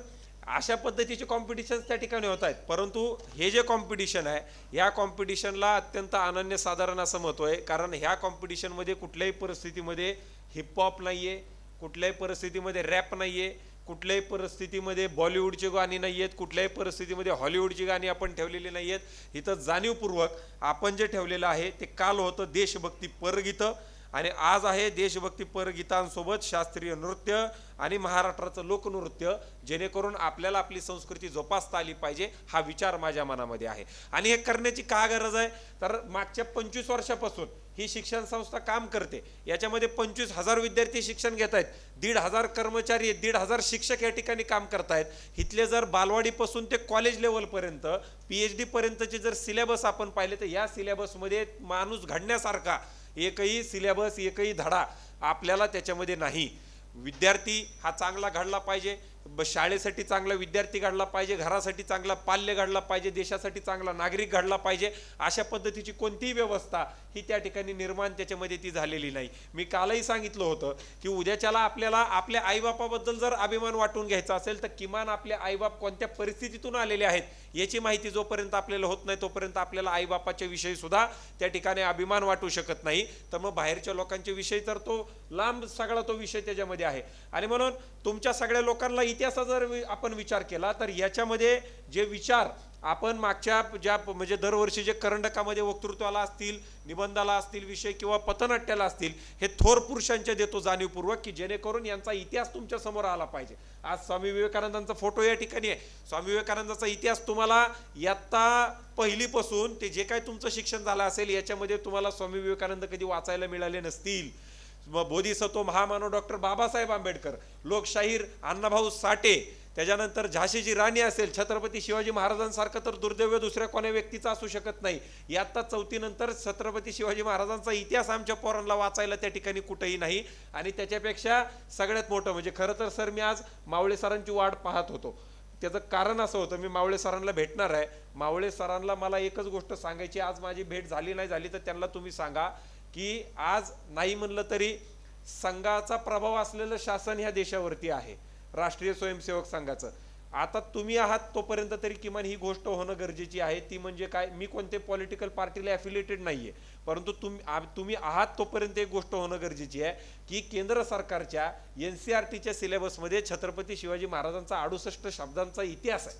अशा पद्धतीचे कॉम्पिटिशन त्या ठिकाणी होत आहेत. परंतु हे जे कॉम्पिटिशन आहे, या कॉम्पिटिशनला अत्यंत अनन्यसाधारण असं महत्त्व आहे, कारण ह्या कॉम्पिटिशनमध्ये कुठल्याही परिस्थितीमध्ये हिपहॉप नाहीये, कुठल्याही परिस्थितीमध्ये रॅप नाहीये, कुठल्याही परिस्थितीमध्ये बॉलिवूडची गाणी नाही आहेत, कुठल्याही परिस्थितीमध्ये हॉलिवूडची गाणी आपण ठेवलेली नाही आहेत. इथं जाणीवपूर्वक आपण जे ठेवलेलं आहे ते काल होतं देशभक्ती परगीतं आणि आज आहे देशभक्ती परगीतांसोबत शास्त्रीय नृत्य आणि महाराष्ट्राचं लोकनृत्य, जेणेकरून आपल्याला आपली संस्कृती जोपासता आली पाहिजे हा विचार माझ्या मनामध्ये आहे. आणि हे करण्याची का गरज आहे? तर मागच्या 25 वर्षापासून ही शिक्षण संस्था काम करते. याच्यामध्ये 25,000 विद्यार्थी शिक्षण घेत आहेत, 1,500 कर्मचारी आहेत, 1,500 शिक्षक या ठिकाणी काम करतायत. इथले जर बालवाडीपासून ते कॉलेज लेवलपर्यंत PhD पर्यंतचे जर सिलेबस आपण पाहिले तर या सिलेबसमध्ये माणूस घडण्यासारखा एकही सिलेबस, एकही धडा आपल्याला त्याच्यामध्ये नाही. विद्यार्थी हा चांगला घडला पाहिजे, शाळेसाठी चांगला विद्यार्थी घडला पाहिजे, घरासाठी चांगला पाल्य घडला पाहिजे, देशासाठी चांगला नागरिक घडला पाहिजे. अशा पद्धतीची कोणतीही व्यवस्था ही त्या ठिकाणी निर्माण त्याच्यामध्ये ती झालेली नाही. मी कालही सांगितलं होतं की उद्याच्याला आपल्याला आपल्या आईबापाबद्दल जर अभिमान वाटून घ्यायचा असेल तर किमान आपले आईबाप कोणत्या परिस्थितीतून आलेले आहेत याची माहिती जोपर्यंत आपल्याला होत नाही तोपर्यंत आपल्याला आईबापाच्या विषयी सुद्धा त्या ठिकाणी अभिमान वाटू शकत नाही. तर मग बाहेरच्या लोकांच्या विषयी तर तो लांब सगळा तो विषय त्याच्यामध्ये आहे. आणि म्हणून तुमच्या सगळ्या लोकांना इतिहासाचा जर आपण विचार केला तर याच्यामध्ये जे विचार आपण मागच्या ज्या म्हणजे दरवर्षी जे करंडकामध्ये वक्तृत्वाला असतील, निबंधाला असतील विषय किंवा पथनाट्याला असतील, हे थोर पुरुषांच्या देतो जाणीवपूर्वक की जेणेकरून यांचा इतिहास तुमच्या समोर आला पाहिजे. आज स्वामी विवेकानंदांचा फोटो या ठिकाणी आहे. स्वामी विवेकानंदांचा इतिहास तुम्हाला इयत्ता पहिलीपासून ते जे काय तुमचं शिक्षण झालं असेल याच्यामध्ये तुम्हाला स्वामी विवेकानंद कधी वाचायला मिळाले नसतील. बोधिसत्व महामानव डॉक्टर बाबासाहेब आंबेडकर, लोकशाहीर अण्णाभाऊ साठे, त्याच्यानंतर झाशीची राणी असेल, छत्रपती शिवाजी महाराजांसारखं तर दुर्दैव दुसऱ्या कोण्या व्यक्तीचा असू शकत नाही. यात्ता 4थी नंतर छत्रपती शिवाजी महाराजांचा इतिहास आमच्या पोरांना वाचायला त्या ठिकाणी कुठेही नाही. आणि त्याच्यापेक्षा सगळ्यात मोठं म्हणजे खरं तर सर मी आज मावळे सरांची वाट पाहत होतो. त्याचं कारण असं होतं, मी मावळे सरांना भेटणार आहे. मावळे सरांना मला एकच गोष्ट सांगायची, आज माझी भेट झाली नाही झाली तर त्यांना तुम्ही सांगा की आज नाही म्हणलं तरी संघाचा प्रभाव असलेलं शासन ह्या देशावरती आहे, राष्ट्रीय स्वयंसेवक संघाचं. आता तुम्ही आहात तोपर्यंत तरी किमान ही गोष्ट होणं गरजेची आहे. ती म्हणजे काय, मी कोणते पॉलिटिकल पार्टीला ॲफिलिएटेड नाहीये, परंतु तुम्ही आहात तोपर्यंत एक गोष्ट होणं गरजेची आहे की केंद्र सरकारच्या NCERTच्या सिलेबसमध्ये छत्रपती शिवाजी महाराजांचा 68 शब्दांचा इतिहास आहे,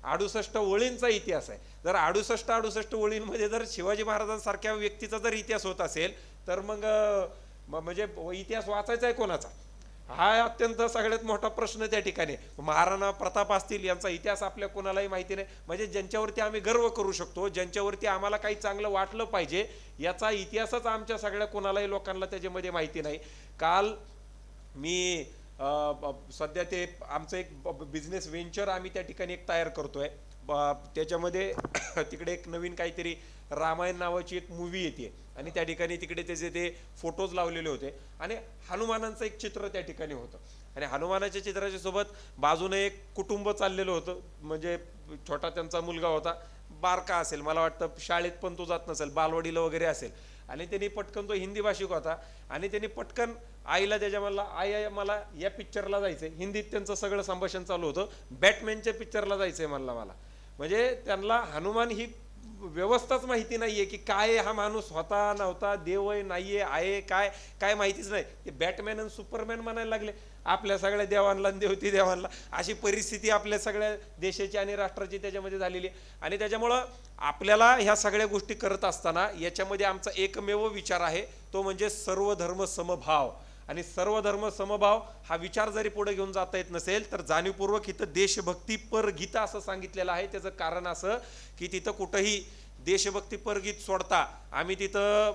68 ओळींचा इतिहास आहे. जर 68 ओळींमध्ये जर शिवाजी महाराजांसारख्या व्यक्तीचा जर इतिहास होत असेल तर मग म्हणजे इतिहास वाचायचा आहे कोणाचा, हा अत्यंत सगळ्यात मोठा प्रश्न त्या ठिकाणी. महाराणा प्रताप असतील, यांचा इतिहास आपल्या कोणालाही माहिती नाही. म्हणजे ज्यांच्यावरती आम्ही गर्व करू शकतो, ज्यांच्यावरती आम्हाला काही चांगलं वाटलं पाहिजे, याचा इतिहासच आमच्या सगळ्या कोणालाही लोकांना त्याच्यामध्ये माहिती नाही. काल मी सध्या ते आमचं एक बिझनेस व्हेंचर आम्ही त्या ठिकाणी एक तयार करतोय. त्याच्यामध्ये तिकडे एक नवीन काहीतरी रामायण नावाची एक मूवी येते आणि त्या ठिकाणी तिकडे त्याचे ते फोटोज लावलेले होते आणि हनुमानांचं एक चित्र त्या ठिकाणी होतं आणि हनुमानाच्या चित्राच्या सोबत बाजूने एक कुटुंब चाललेलं होतं. म्हणजे छोटा त्यांचा मुलगा होता, बारका असेल, मला वाटतं शाळेत पण तो जात नसेल, बालवाडीला वगैरे असेल. आणि त्यांनी पटकन, तो हिंदी भाषिक होता आणि त्यांनी पटकन आईला त्याच्या म्हणला, आई मला या पिक्चरला जायचंय. हिंदीत त्यांचं सगळं संभाषण चालू होतं, बॅटमॅनच्या पिक्चरला जायचंय म्हणला मला. म्हणजे त्यांना हनुमान ही व्यवस्थाच माहिती नाहीये की काय हा माणूस होता नव्हता, देव आहे नाहीये, आहे काय काय माहितीच नाही. ते बॅटमॅन आणि सुपरमॅन म्हणायला लागले आपल्या सगळ्या देवांना, देवती देवांना. अशी परिस्थिती आपल्या सगळ्या देशाची आणि राष्ट्राची त्याच्यामध्ये झालेली आहे. आणि त्याच्यामुळं आपल्याला ह्या सगळ्या गोष्टी करत असताना याच्यामध्ये आमचा एकमेव विचार आहे, तो म्हणजे सर्व धर्म समभाव. आणि सर्व धर्म समभाव हा विचार जरी पुढे घेऊन जाता येत नसेल तर जाणीवपूर्वक इथं देशभक्तीपर गीता असं सांगितलेलं आहे. त्याचं कारण असं की तिथं कुठंही देशभक्तीपर गीत सोडता आम्ही तिथं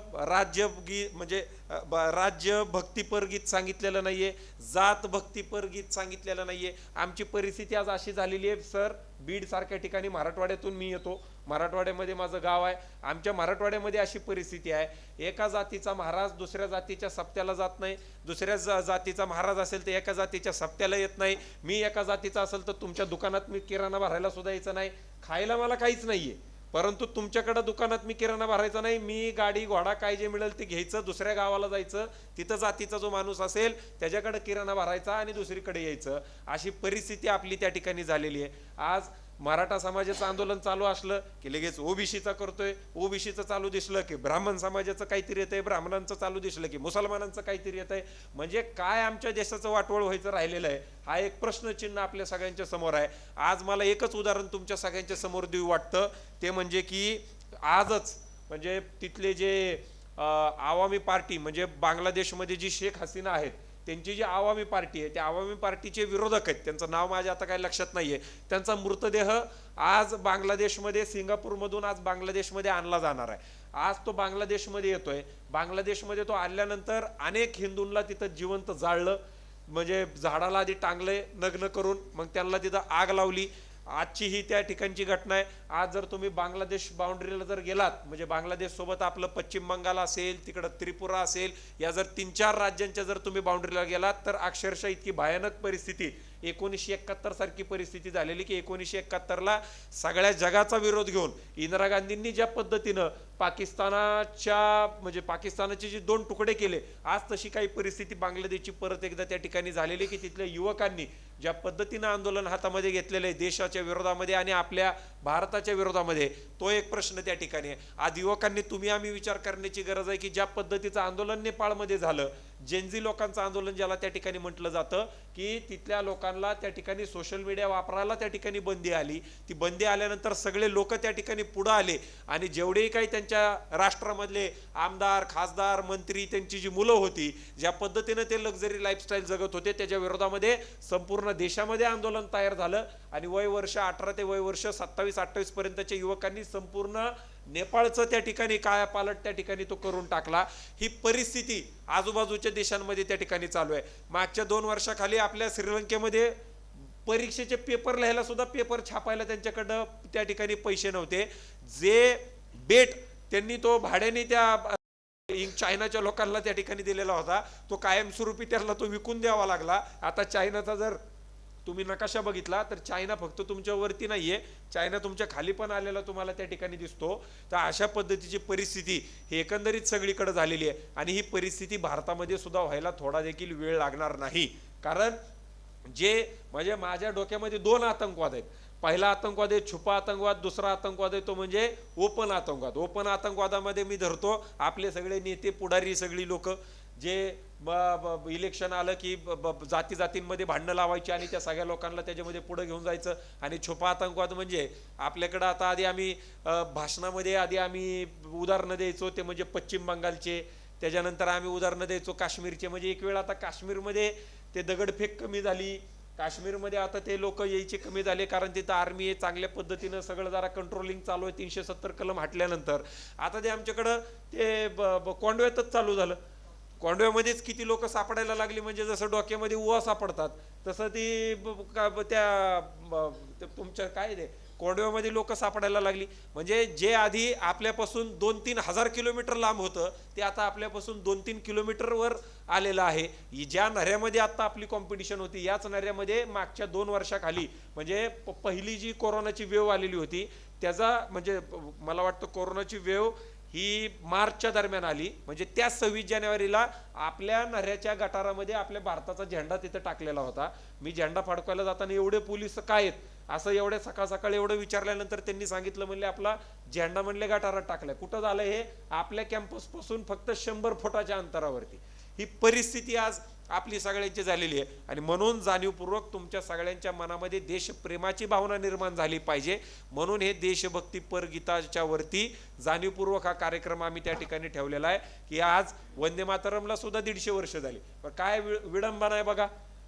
राज्यभक्तीपर गीत सांगितलेलं नाहीये, जात भक्तीपर गीत सांगितलेलं नाहीये. आमची परिस्थिती आज अशी झालेली आहे सर, बीड सारख्या ठिकाणी, मराठवाड्यातून मी येतो, मराठवाड्यामध्ये माझं गाव आहे. आमच्या मराठवाड्यामध्ये अशी परिस्थिती आहे, एका जातीचा महाराज दुसऱ्या जातीच्या सप्त्याला जात नाही, दुसऱ्या जातीचा महाराज असेल तर एका जातीच्या सप्त्याला येत नाही. मी एका जातीचा असेल तर तुमच्या दुकानात मी किराणा भरायला सुद्धा यायचं नाही. खायला मला काहीच नाहीये, परंतु तुमच्याकडे दुकानात मी किराणा भरायचा नाही. मी गाडी घोडा काय जे मिळेल ते घ्यायचं, दुसऱ्या गावाला जायचं, तिथं जातीचा जो माणूस असेल त्याच्याकडे किराणा भरायचा आणि दुसरीकडे यायचं. अशी परिस्थिती आपली त्या ठिकाणी झालेली आहे. आज मराठा समाजाचं आंदोलन चालू असलं की लगेच ओबीसीचा करतोय, ओबीसीचं चालू दिसलं की ब्राह्मण समाजाचं काहीतरी येतंय, ब्राह्मणांचं चालू दिसलं की मुसलमानांचं काहीतरी येतंय. म्हणजे काय आमच्या देशाचं वाटवळ व्हायचं राहिलेलं आहे, हा एक प्रश्नचिन्ह आपल्या सगळ्यांच्या समोर आहे. आज मला एकच उदाहरण तुमच्या सगळ्यांच्या समोर देऊ वाटतं, ते म्हणजे की आजच म्हणजे तिथले जे आवामी पार्टी म्हणजे बांगलादेशमध्ये जी शेख हसीना आहेत त्यांची जी आवामी पार्टी आहे, त्या आवामी पार्टीचे विरोधक आहेत, त्यांचं नाव माझ्या आता काही लक्षात नाहीये, त्यांचा मृतदेह आज बांगलादेशमध्ये, सिंगापूरमधून आज बांगलादेशमध्ये आणला जाणार आहे. आज तो बांगलादेशमध्ये येतोय. बांगलादेशमध्ये तो आणल्यानंतर अनेक हिंदूंना तिथं जिवंत जाळलं, म्हणजे झाडाला आधी टांगले नग्न करून, मग त्यांना तिथं आग लावली. आजची ही त्या ठिकाणची घटना आहे. आज जर तुम्ही बांगलादेश बाउंड्रीला जर गेलात, म्हणजे बांगलादेश सोबत आपलं पश्चिम बंगाल असेल, तिकडं त्रिपुरा असेल, या जर 3-4 राज्यांच्या जर तुम्ही बाउंड्रीला गेलात तर अक्षरशः इतकी भयानक परिस्थिती, 1971 सारखी परिस्थिती झालेली की 1971ला सगळ्या जगाचा विरोध घेऊन इंदिरा गांधींनी ज्या पद्धतीनं पाकिस्तानाचे जे 2 तुकडे केले, आज तशी काही परिस्थिती बांगलादेशची परत एकदा त्या ठिकाणी झालेली की तिथल्या युवकांनी ज्या पद्धतीनं आंदोलन हातामध्ये घेतलेलं आहे देशाच्या विरोधामध्ये आणि आपल्या भारताच्या विरोधामध्ये, तो एक प्रश्न त्या ठिकाणी आहे. आज युवकांनी तुम्ही आम्ही विचार करण्याची गरज आहे की ज्या पद्धतीचं आंदोलन नेपाळमध्ये झालं, जेनझी लोकांचं आंदोलन ज्याला त्या ठिकाणी म्हटलं जातं, की तिथल्या लोकांना त्या ठिकाणी सोशल मीडिया वापरायला त्या ठिकाणी बंदी आली. ती बंदी आल्यानंतर सगळे लोक त्या ठिकाणी पुढे आले आणि जेवढेही काही त्यांच्या राष्ट्रामधले आमदार, खासदार, मंत्री, त्यांची जी मुलं होती, ज्या पद्धतीने ते लक्झरी लाईफस्टाईल जगत होते, त्याच्या विरोधामध्ये संपूर्ण देशामध्ये आंदोलन तयार झालं आणि वय वर्ष 18 ते वय वर्ष 27-28 पर्यंतच्या युवकांनी संपूर्ण नेपाळचं त्या ठिकाणी कायापालट त्या ठिकाणी तो करून टाकला. ही परिस्थिती आजूबाजूच्या देशांमध्ये त्या ठिकाणी चालू आहे. मागच्या 2 वर्षाखाली आपल्या श्रीलंकेमध्ये परीक्षेचे पेपर लिहायला सुद्धा, पेपर छापायला त्यांच्याकडं त्या ठिकाणी पैसे नव्हते. जे बेट त्यांनी तो भाड्याने त्या चायनाच्या लोकांना त्या ठिकाणी दिलेला होता, तो कायमस्वरूपी त्यांना तो विकून द्यावा लागला. आता चायनाचा जर तुम्ही नकाशा बघितला तर चायना फक्त तुमच्या वरती नाहीये, चायना तुमच्या खाली पण आलेला तुम्हाला त्या ठिकाणी दिसतो. तर अशा पद्धतीची परिस्थिती ही एकंदरीत सगळीकडे झालेली आहे आणि ही परिस्थिती भारतामध्ये सुद्धा व्हायला थोडा देखील वेळ लागणार नाही. कारण जे म्हणजे माझ्या डोक्यामध्ये 2 आतंकवाद आहेत. पहिला आतंकवाद आहे छुपा आतंकवाद, दुसरा आतंकवाद आहे तो म्हणजे ओपन आतंकवाद. ओपन आतंकवादामध्ये मी धरतो आपले सगळे नेते पुढारी सगळी लोक जे इलेक्शन आलं की जाती जातींमध्ये भांडणं लावायची आणि त्या सगळ्या लोकांना त्याच्यामध्ये पुढे घेऊन जायचं. आणि छुपा आतंकवाद म्हणजे आपल्याकडं आता आधी आम्ही भाषणामध्ये आम्ही उदाहरणं द्यायचो ते म्हणजे पश्चिम बंगालचे, त्याच्यानंतर आम्ही उदाहरणं द्यायचो काश्मीरचे. म्हणजे एक वेळ आता काश्मीरमध्ये ते दगडफेक कमी झाली, काश्मीरमध्ये आता ते लोक यायचे कमी झाले कारण तिथं आर्मी आहे, चांगल्या पद्धतीनं सगळं जरा कंट्रोलिंग चालू आहे. 370 कलम हटल्यानंतर आता ते आमच्याकडं ते कोंडव्यातच चालू झालं. कोंडव्यामध्येच किती लोक सापडायला लागली म्हणजे जसं डोक्यामध्ये उवा सापडतात तसं ती तुमच्या काय ते कोंडव्यामध्ये लोक सापडायला लागली. म्हणजे जे आधी आपल्यापासून 2-3 हजार किलोमीटर लांब होतं ते आता आपल्यापासून 2-3 किलोमीटरवर आलेलं आहे. ज्या नऱ्यामध्ये आता आपली कॉम्पिटिशन होती याच नऱ्यामध्ये मागच्या 2 वर्षाखाली म्हणजे पहिली जी कोरोनाची वेव आलेली होती त्याचा म्हणजे मला वाटतं कोरोनाची वेव ही मार्चच्या दरम्यान आली. म्हणजे त्या 26 जानेवारीला आपल्या नऱ्याच्या गटारामध्ये आपल्या भारताचा झेंडा तिथं टाकलेला होता. मी झेंडा फडकवायला जाताना एवढे पोलीस काय आहेत असं एवढे सकाळ सकाळी एवढं विचारल्यानंतर त्यांनी सांगितलं म्हणले आपला झेंडा म्हणले गटारात टाकलाय. कुठं झालं हे? आपल्या कॅम्पस पासून फक्त 100 फुटाच्या अंतरावरती. ही परिस्थिती आज आपली सगळ्यांची झालेली आहे. आणि म्हणून जाणीवपूर्वक तुमच्या सगळ्यांच्या मनामध्ये देशप्रेमाची भावना निर्माण झाली पाहिजे म्हणून हे देशभक्तीपर गीताच्या वरती जाणीवपूर्वक हा कार्यक्रम आम्ही त्या ठिकाणी ठेवलेला आहे की आज वंदे मातरमला सुद्धा 150 वर्ष झाली. पण काय विडंबना आहे बघा.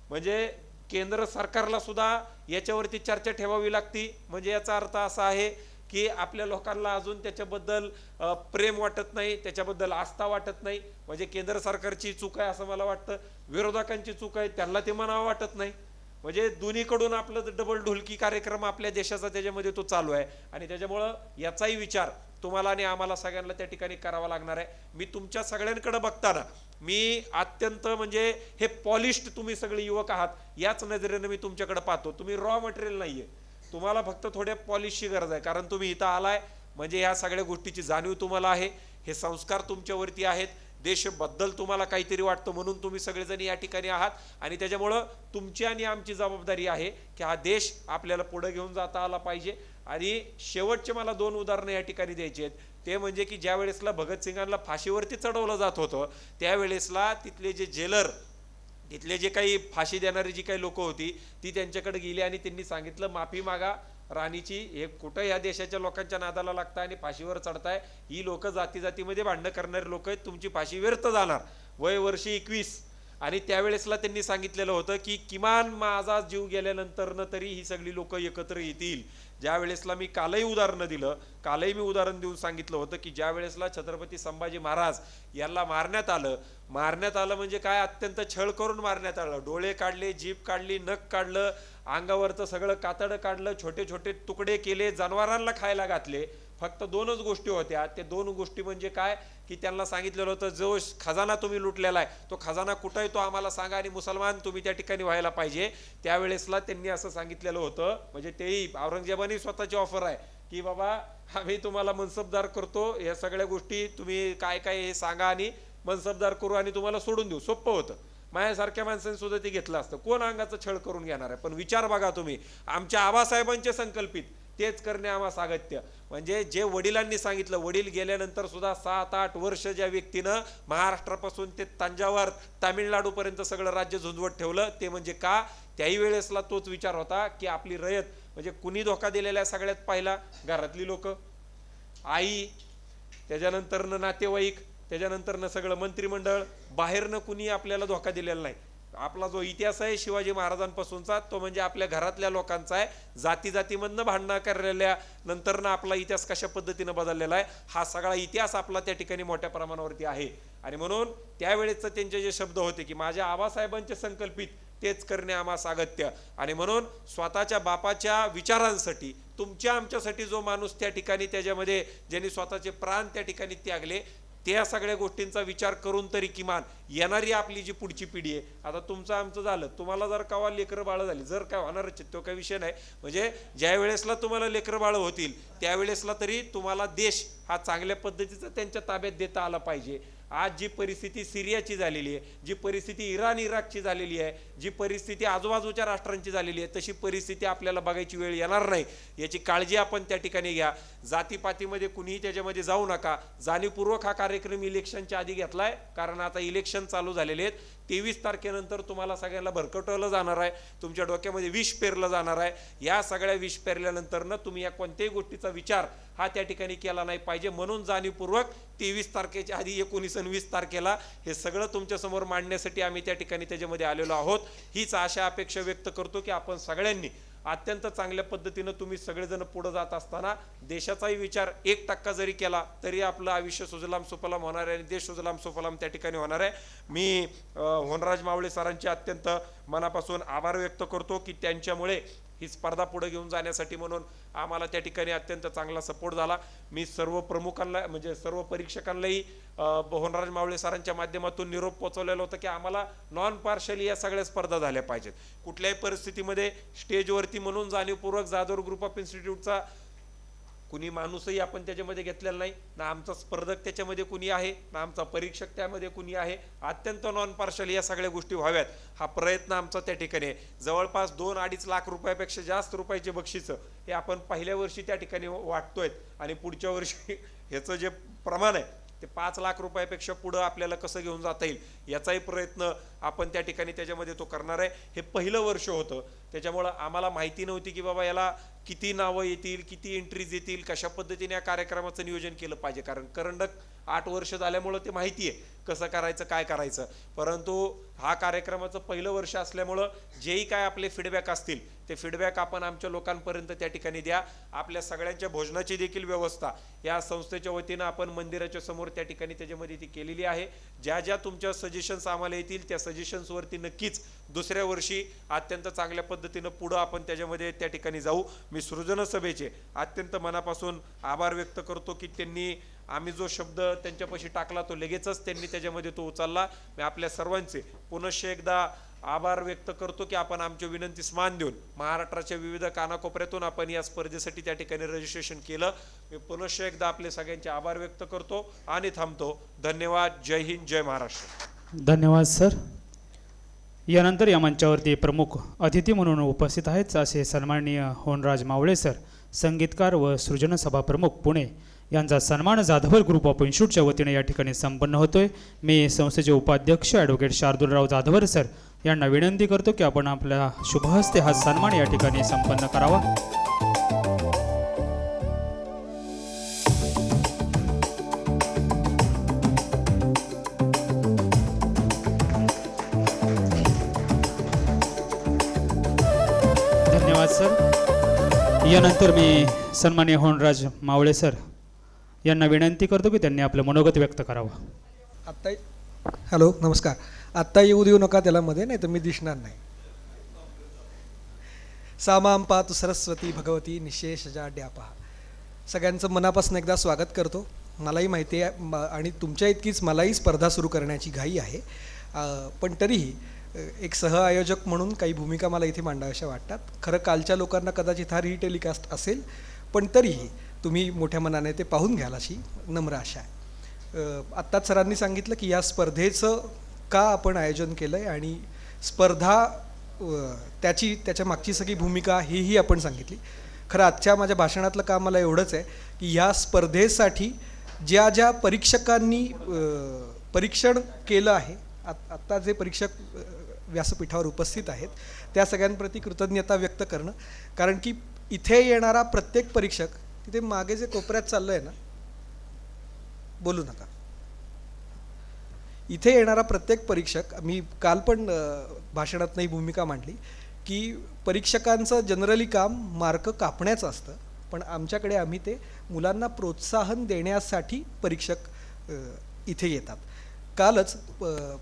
म्हणजे केंद्र सरकारला सुद्धा याच्यावरती चर्चा ठेवावी लागती. म्हणजे याचा अर्थ असा आहे की आपल्या लोकांना अजून त्याच्याबद्दल प्रेम वाटत नाही, त्याच्याबद्दल आस्था वाटत नाही. म्हणजे केंद्र सरकारची चूक आहे असं मला वाटतं, विरोधकांची चूक आहे त्यांना ते म्हणावं वाटत नाही. म्हणजे दोन्हीकडून आपलं डबल ढोलकी कार्यक्रम आपल्या देशाचा त्याच्यामध्ये तो चालू आहे. आणि त्याच्यामुळं याचाही विचार तुम्हाला आणि आम्हाला सगळ्यांना त्या ठिकाणी करावा लागणार आहे. मी तुमच्या सगळ्यांकडे बघताना मी अत्यंत म्हणजे हे पॉलिश्ड तुम्ही सगळे युवक आहात याच नजरेनं मी तुमच्याकडे पाहतो. तुम्ही रॉ मटेरियल नाहीये, तुम्हाला फक्त थोड्या पॉलिशची गरज आहे. कारण तुम्ही इथं आलाय म्हणजे ह्या सगळ्या गोष्टीची जाणीव तुम्हाला आहे, हे संस्कार तुमच्यावरती आहेत, देशाबद्दल तुम्हाला काहीतरी वाटतं म्हणून तुम्ही सगळेजण या ठिकाणी आहात. आणि त्याच्यामुळं तुमची आणि आमची जबाबदारी आहे की हा देश आपल्याला पुढे घेऊन जाता आला पाहिजे. आणि शेवटचे मला 2 उदाहरणं या ठिकाणी द्यायची आहेत. ते म्हणजे की ज्या वेळेसला भगतसिंगांना फाशीवरती चढवलं जात होतं त्यावेळेसला तिथले जे जेलर, तिथले जे काही फाशी देणारी जी काही लोक होती ती त्यांच्याकडे गेली आणि त्यांनी सांगितलं माफी मागा राणीची. हे कुठं या देशाच्या लोकांच्या नादाला लागताय आणि फाशीवर चढताय. ही लोक जाती जातीमध्ये भांडणं करणारे लोक आहेत, तुमची फाशी व्यर्थ जाणार. वय वर्ष 21. आणि त्यावेळेसला त्यांनी सांगितलेलं होतं की किमान माझा जीव गेल्यानंतर तरी ही सगळी लोक एकत्र येतील. ज्या वेळेसला मी कालही उदाहरण दिलं, कालही मी उदाहरण देऊन सांगितलं होतं की ज्या वेळेसला छत्रपती संभाजी महाराज यांना मारण्यात आलं म्हणजे काय अत्यंत छळ करून मारण्यात आलं. डोळे काढले, जीभ काढली, नख काढलं, अंगावरचं सगळं कातडं काढलं, छोटे छोटे तुकडे केले, जनावरांना खायला घातले. फक्त 2च गोष्टी होत्या. ते 2 गोष्टी म्हणजे काय की त्यांना सांगितलेलं होतं जो खजाना तुम्ही लुटलेला आहे तो खजाना कुठं आहे तो आम्हाला सांगा आणि मुसलमान तुम्ही त्या ठिकाणी व्हायला पाहिजे. त्यावेळेसला त्यांनी असं सांगितलेलं होतं. म्हणजे तेही औरंगजेबाने स्वतःची ऑफर आहे की बाबा आम्ही तुम्हाला मनसबदार करतो, या सगळ्या गोष्टी तुम्ही काय काय हे सांगा आणि मनसबदार करू आणि तुम्हाला सोडून देऊ. सोपं होतं. माझ्यासारख्या माणसांनी सुद्धा ते घेतलं असतं. कोण अंगाचं छळ करून घेणार आहे? पण विचार बघा तुम्ही, आमच्या आबासाहेबांचे संकल्पित तेच करणे आम्हा सागत्य. म्हणजे जे वडिलांनी सांगितलं, वडील गेल्यानंतर सुद्धा 7-8 वर्ष ज्या व्यक्तीनं महाराष्ट्रापासून ते तंजावर तामिळनाडूपर्यंत सगळं राज्य झुंजवत ठेवलं ते म्हणजे का? त्याही वेळेसला तोच विचार होता की आपली रयत म्हणजे कुणी धोका दिलेला सगळ्यात पहिला घरातली लोक, आई, त्याच्यानंतरनं नातेवाईक, त्याच्यानंतरनं सगळं मंत्रिमंडळ, बाहेरनं कुणी आपल्याला धोका दिलेला नाही. आपला जो इतिहास आहे शिवाजी महाराजांपासूनचा तो म्हणजे आपल्या घरातल्या लोकांचा आहे. जाती जातीमधनं भांडणं करलेल्या नंतरनं आपला इतिहास कशा पद्धतीनं बदललेला आहे हा सगळा इतिहास आपला त्या ठिकाणी मोठ्या प्रमाणावरती आहे. आणि म्हणून त्यावेळेचं त्यांचे जे शब्द होते की माझ्या आबासाहेबांचे संकल्पित तेच करणे आम्हा सागत्य. आणि म्हणून स्वतःच्या बापाच्या विचारांसाठी तुमच्या आमच्यासाठी जो माणूस त्या ठिकाणी त्याच्यामध्ये ज्यांनी स्वतःचे प्राण त्या ठिकाणी त्यागले त्या सगळ्या गोष्टींचा विचार करून तरी किमान येणारी आपली जी पुढची पिढी आहे, आता तुमचं आमचं झालं, तुम्हाला जर का लेकरं बाळं झाली, जर काय होणारच तो काही विषय नाही. म्हणजे ज्या वेळेसला तुम्हाला लेकरं बाळं होतील त्यावेळेसला तरी तुम्हाला देश हा चांगल्या पद्धतीचा त्यांच्या ताब्यात देता आला पाहिजे. आज जी परिस्थिती सिरियाची झालेली आहे, जी परिस्थिती इराकची झालेली आहे, जी परिस्थिती आजूबाजूच्या राष्ट्रांची झालेली आहे, तशी परिस्थिती आपल्याला बघायची वेळ येणार नाही, याची काळजी आपण त्या ठिकाणी घ्या. जातीपातीमध्ये कुणीही त्याच्यामध्ये जाऊ नका. जाणीवपूर्वक हा कार्यक्रम इलेक्शनच्या आधी घेतलाय, कारण आता इलेक्शन चालू झालेले आहेत. 23 तारखेनंतर तुम्हाला सगळ्यांना भरकटवलं जाणार आहे, तुमच्या डोक्यामध्ये विष पेरलं जाणार आहे. या सगळ्या विष पेरल्यानंतर ना तुम्ही या कोणत्याही गोष्टीचा विचार हा त्या ठिकाणी केला नाही पाहिजे. म्हणून जाणीवपूर्वक 23 तारखेच्या आधी 19 आणि 20 तारखेला हे सगळं तुमच्या समोर मांडण्यासाठी आम्ही त्या ठिकाणी त्याच्यामध्ये आलेलो आहोत. हीच आशा अपेक्षा व्यक्त करतो की आपण सगळ्यांनी अत्यंत चांगल्या पद्धतीनं तुम्ही सगळेजण पुढे जात असताना देशाचाही विचार 1% जरी केला तरी आपलं आयुष्य सुजलाम सुफलाम होणार आहे आणि देश सुजलाम सुफलाम त्या ठिकाणी होणार आहे. मी होनराज मावळे सरांचे अत्यंत मनापासून आभार व्यक्त करतो की त्यांच्यामुळे ही स्पर्धा पुढे घेऊन जाण्यासाठी म्हणून आम्हाला त्या ठिकाणी अत्यंत चांगला सपोर्ट झाला. मी सर्व प्रमुखांना म्हणजे सर्व परीक्षकांनाही होनराज मावळे सरांच्या माध्यमातून निरोप पोहोचवलेला होता की आम्हाला नॉन पार्शली या सगळ्या स्पर्धा झाल्या पाहिजेत. कुठल्याही परिस्थितीमध्ये स्टेजवरती म्हणून जाणीवपूर्वक जाधव ग्रुप ऑफ इन्स्टिट्यूटचा कुणी माणूसही आपण त्याच्यामध्ये घेतलेला नाही, ना आमचा स्पर्धक त्याच्यामध्ये कुणी आहे, ना आमचा परीक्षक त्यामध्ये कुणी आहे. अत्यंत नॉन पार्शल या सगळ्या गोष्टी व्हाव्यात हा प्रयत्न आमचा त्या ठिकाणी आहे. जवळपास 2-2.5 लाख रुपयापेक्षा जास्त रुपयाचे बक्षिसं हे आपण पहिल्या वर्षी त्या ठिकाणी वाटतोय आणि पुढच्या वर्षी ह्याचं जे प्रमाण आहे ते 5 लाख रुपयापेक्षा पुढं आपल्याला कसं घेऊन जाता येईल याचाही प्रयत्न आपण त्या ठिकाणी त्याच्यामध्ये तो करणार आहे. हे पहिलं वर्ष होतं, त्याच्यामुळं आम्हाला माहिती नव्हती की बाबा याला किती नावं येतील, किती एंट्रीज येतील, कशा पद्धतीने या कार्यक्रमाचं नियोजन केलं पाहिजे. कारण करंडक 8 वर्ष झाल्यामुळं ते माहिती आहे कसं करायचं, काय करायचं. परंतु हा कार्यक्रमाचं पहिलं वर्ष असल्यामुळं जेही काय आपले फीडबॅक असतील ते फीडबॅक आपण आमच्या लोकांपर्यंत त्या ठिकाणी द्या. आपल्या सगळ्यांच्या भोजनाची देखील व्यवस्था या संस्थेच्या वतीनं आपण मंदिराच्या समोर त्या ठिकाणी त्याच्यामध्ये ती केलेली आहे. ज्या ज्या तुमच्या सजेशन्स आम्हाला येतील त्या सजेशन्सवरती नक्कीच दुसऱ्या वर्षी अत्यंत चांगल्या पद्धतीनं पुढं आपण त्याच्यामध्ये त्या ठिकाणी जाऊ. मी सृजन सभेचे अत्यंत मनापासून आभार व्यक्त करतो की त्यांनी आम्ही जो शब्द त्यांच्यापाशी टाकला तो लगेचच त्यांनी त्याच्यामध्ये तो उचलला. मी आपल्या सर्वांचे पुनश्च एकदा आभार व्यक्त करतो की आपण आमच्या विनंतीस मान देऊन महाराष्ट्राच्या विविध कानाकोपऱ्यातून आपण या स्पर्धेसाठी त्या ठिकाणी रजिस्ट्रेशन केलं. मी पुनश्च एकदा आपले सगळ्यांचे आभार व्यक्त करतो आणि थांबतो. धन्यवाद. जय हिंद, जय महाराष्ट्र. धन्यवाद सर. यानंतर या मंचावरती प्रमुख अतिथी म्हणून उपस्थित आहेत असे सन्माननीय होनराज मावळे सर, संगीतकार व सृजन सभा प्रमुख पुणे यांचा सन्मान जाधवर ग्रुप ऑफ इन्स्टिट्यूटच्या वतीने या ठिकाणी संपन्न होतोय. मी संस्थेचे उपाध्यक्ष ॲडव्होकेट शार्दूलराव जाधवर सर यांना विनंती करतो की आपण आपल्या शुभहस्ते हा सन्मान या ठिकाणी संपन्न करावा. धन्यवाद सर. यानंतर मी सन्माननीय होनराज मावळे सर यांना विनंती करतो की त्यांनी आपलं मनोगत व्यक्त करावं. आत्ता हॅलो नमस्कार. आत्ता येऊ देऊ नका त्याला मध्ये, नाही तर मी दिसणार नाही. सामाम पातु सरस्वती भगवती निशेष जाड्यापहा. सगळ्यांचं मनापासून एकदा स्वागत करतो. मलाही माहिती आहे आणि तुमच्या इतकीच मलाही स्पर्धा सुरू करण्याची घाई आहे, पण तरीही एक सहआयोजक म्हणून काही भूमिका मला इथे मांडाव्याशा वाटतात. खरं कालच्या लोकांना कदाचित हा रीटेलिकास्ट असेल, पण तरीही तुम्ही मोठ्या मनाने ते पाहून घ्याल अशी नम्र आशा आहे. आत्ताच सरांनी सांगितलं की या स्पर्धेचं का आपण आयोजन केलं आहे आणि स्पर्धा त्याच्या मागची सगळी भूमिका ही आपण सांगितली. खरं आजच्या माझ्या भाषणातलं काम मला एवढंच आहे की या स्पर्धेसाठी ज्या ज्या परीक्षकांनी परीक्षण केलं आहे, आत्ता जे परीक्षक व्यासपीठावर उपस्थित आहेत त्या सगळ्यांप्रती कृतज्ञता व्यक्त करणं. कारण की इथे येणारा प्रत्येक परीक्षक, तिथे मागे जे कोपऱ्यात चाललं आहे ना, बोलू नका, इथे येणारा प्रत्येक परीक्षक, मी काल पण भाषणात नाही भूमिका मांडली की परीक्षकांचं जनरली काम मार्क कापण्याचं असतं, पण आमच्याकडे आम्ही ते मुलांना प्रोत्साहन देण्यासाठी परीक्षक इथे येतात. कालच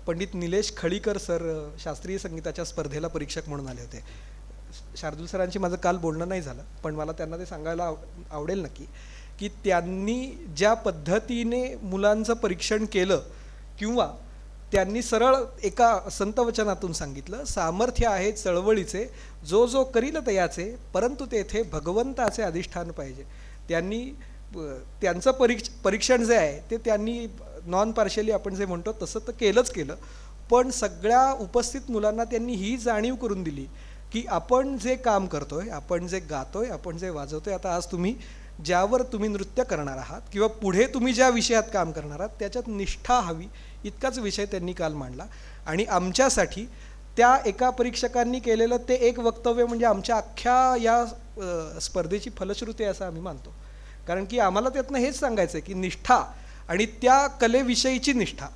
पंडित निलेश खळीकर सर शास्त्रीय संगीताच्या स्पर्धेला परीक्षक म्हणून आले होते. शार्दूल सरांशी माझं काल बोलणं नाही झालं, पण मला त्यांना ते सांगायला आवडेल नक्की की त्यांनी ज्या पद्धतीने मुलांचं परीक्षण केलं किंवा त्यांनी सरळ एका संतवचनातून सांगितलं, सामर्थ्य आहे चळवळीचे, जो जो करील तयाचे, परंतु तेथे भगवंताचे अधिष्ठान पाहिजे. त्यांनी त्यांचं परीक्षण जे आहे ते त्यांनी नॉन पार्शियली आपण जे म्हणतो तसं तर केलं, पण सगळ्या उपस्थित मुलांना त्यांनी ही जाणीव करून दिली की आपण जे काम करतोय, आपण जे गातोय, आपण जे वाजवतोय, आता आज ज्यावर तुम्ही नृत्य करणार आहात किंवा पुढे तुम्ही ज्या विषयात काम करणार आहात त्याच्यात निष्ठा हवी, इतकाच विषय त्यांनी काल मांडला. आणि आमच्यासाठी त्या एका परीक्षकांनी केलेलं ते एक वक्तव्य म्हणजे आमच्या अख्ख्या या स्पर्धेची फलश्रुती असं आम्ही मानतो. कारण की आम्हाला त्यातनं हेच सांगायचं आहे की निष्ठा आणि त्या कलेविषयीची निष्ठा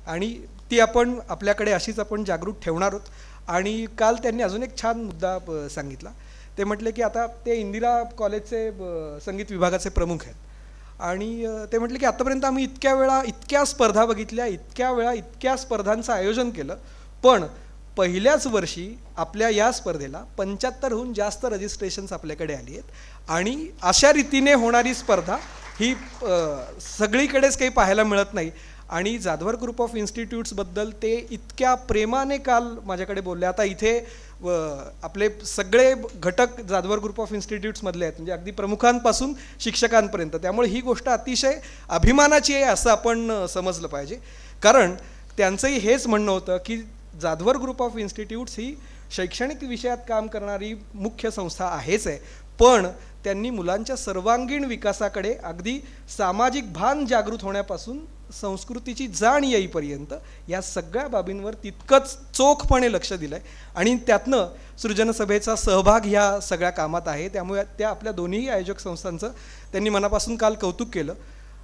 आणि ती आपण आपल्याकडे अशीच आपण जागृत ठेवणार आहोत. आणि काल त्यांनी अजून एक छान मुद्दा सांगितला. ते म्हटले की आता ते इंदिरा कॉलेजचे संगीत विभागाचे प्रमुख आहेत आणि ते म्हटले की आतापर्यंत आम्ही इतक्या स्पर्धा बघितल्या, इतक्या स्पर्धांचं आयोजन केलं, पण पहिल्याच वर्षी आपल्या या स्पर्धेला 75हून जास्त रजिस्ट्रेशन्स आपल्याकडे आली आहेत आणि अशा रीतीने होणारी स्पर्धा ही सगळीकडेच काही पाहायला मिळत नाही. आणि जाधवर ग्रुप ऑफ इन्स्टिट्यूट्सबद्दल ते इतक्या प्रेमाने काल माझ्याकडे बोलले. आता इथे आपले सगळे घटक जाधवर ग्रुप ऑफ इन्स्टिट्यूट्समधले आहेत, म्हणजे अगदी प्रमुखांपासून शिक्षकांपर्यंत. त्यामुळे ही गोष्ट अतिशय अभिमानाची आहे असं आपण समजलं पाहिजे. कारण त्यांचंही हेच म्हणणं होतं की जाधवर ग्रुप ऑफ इन्स्टिट्यूट्स ही शैक्षणिक विषयात काम करणारी मुख्य संस्था आहेच आहे, पण त्यांनी मुलांच्या सर्वांगीण विकासाकडे अगदी सामाजिक भान जागृत होण्यापासून संस्कृतीची जाण येईपर्यंत या सगळ्या बाबींवर तितकंच चोखपणे लक्ष दिलं आहे आणि त्यातनं सृजनसभेचा सहभाग ह्या सगळ्या कामात आहे. त्यामुळे त्या आपल्या दोन्ही आयोजक संस्थांचं त्यांनी मनापासून काल कौतुक केलं.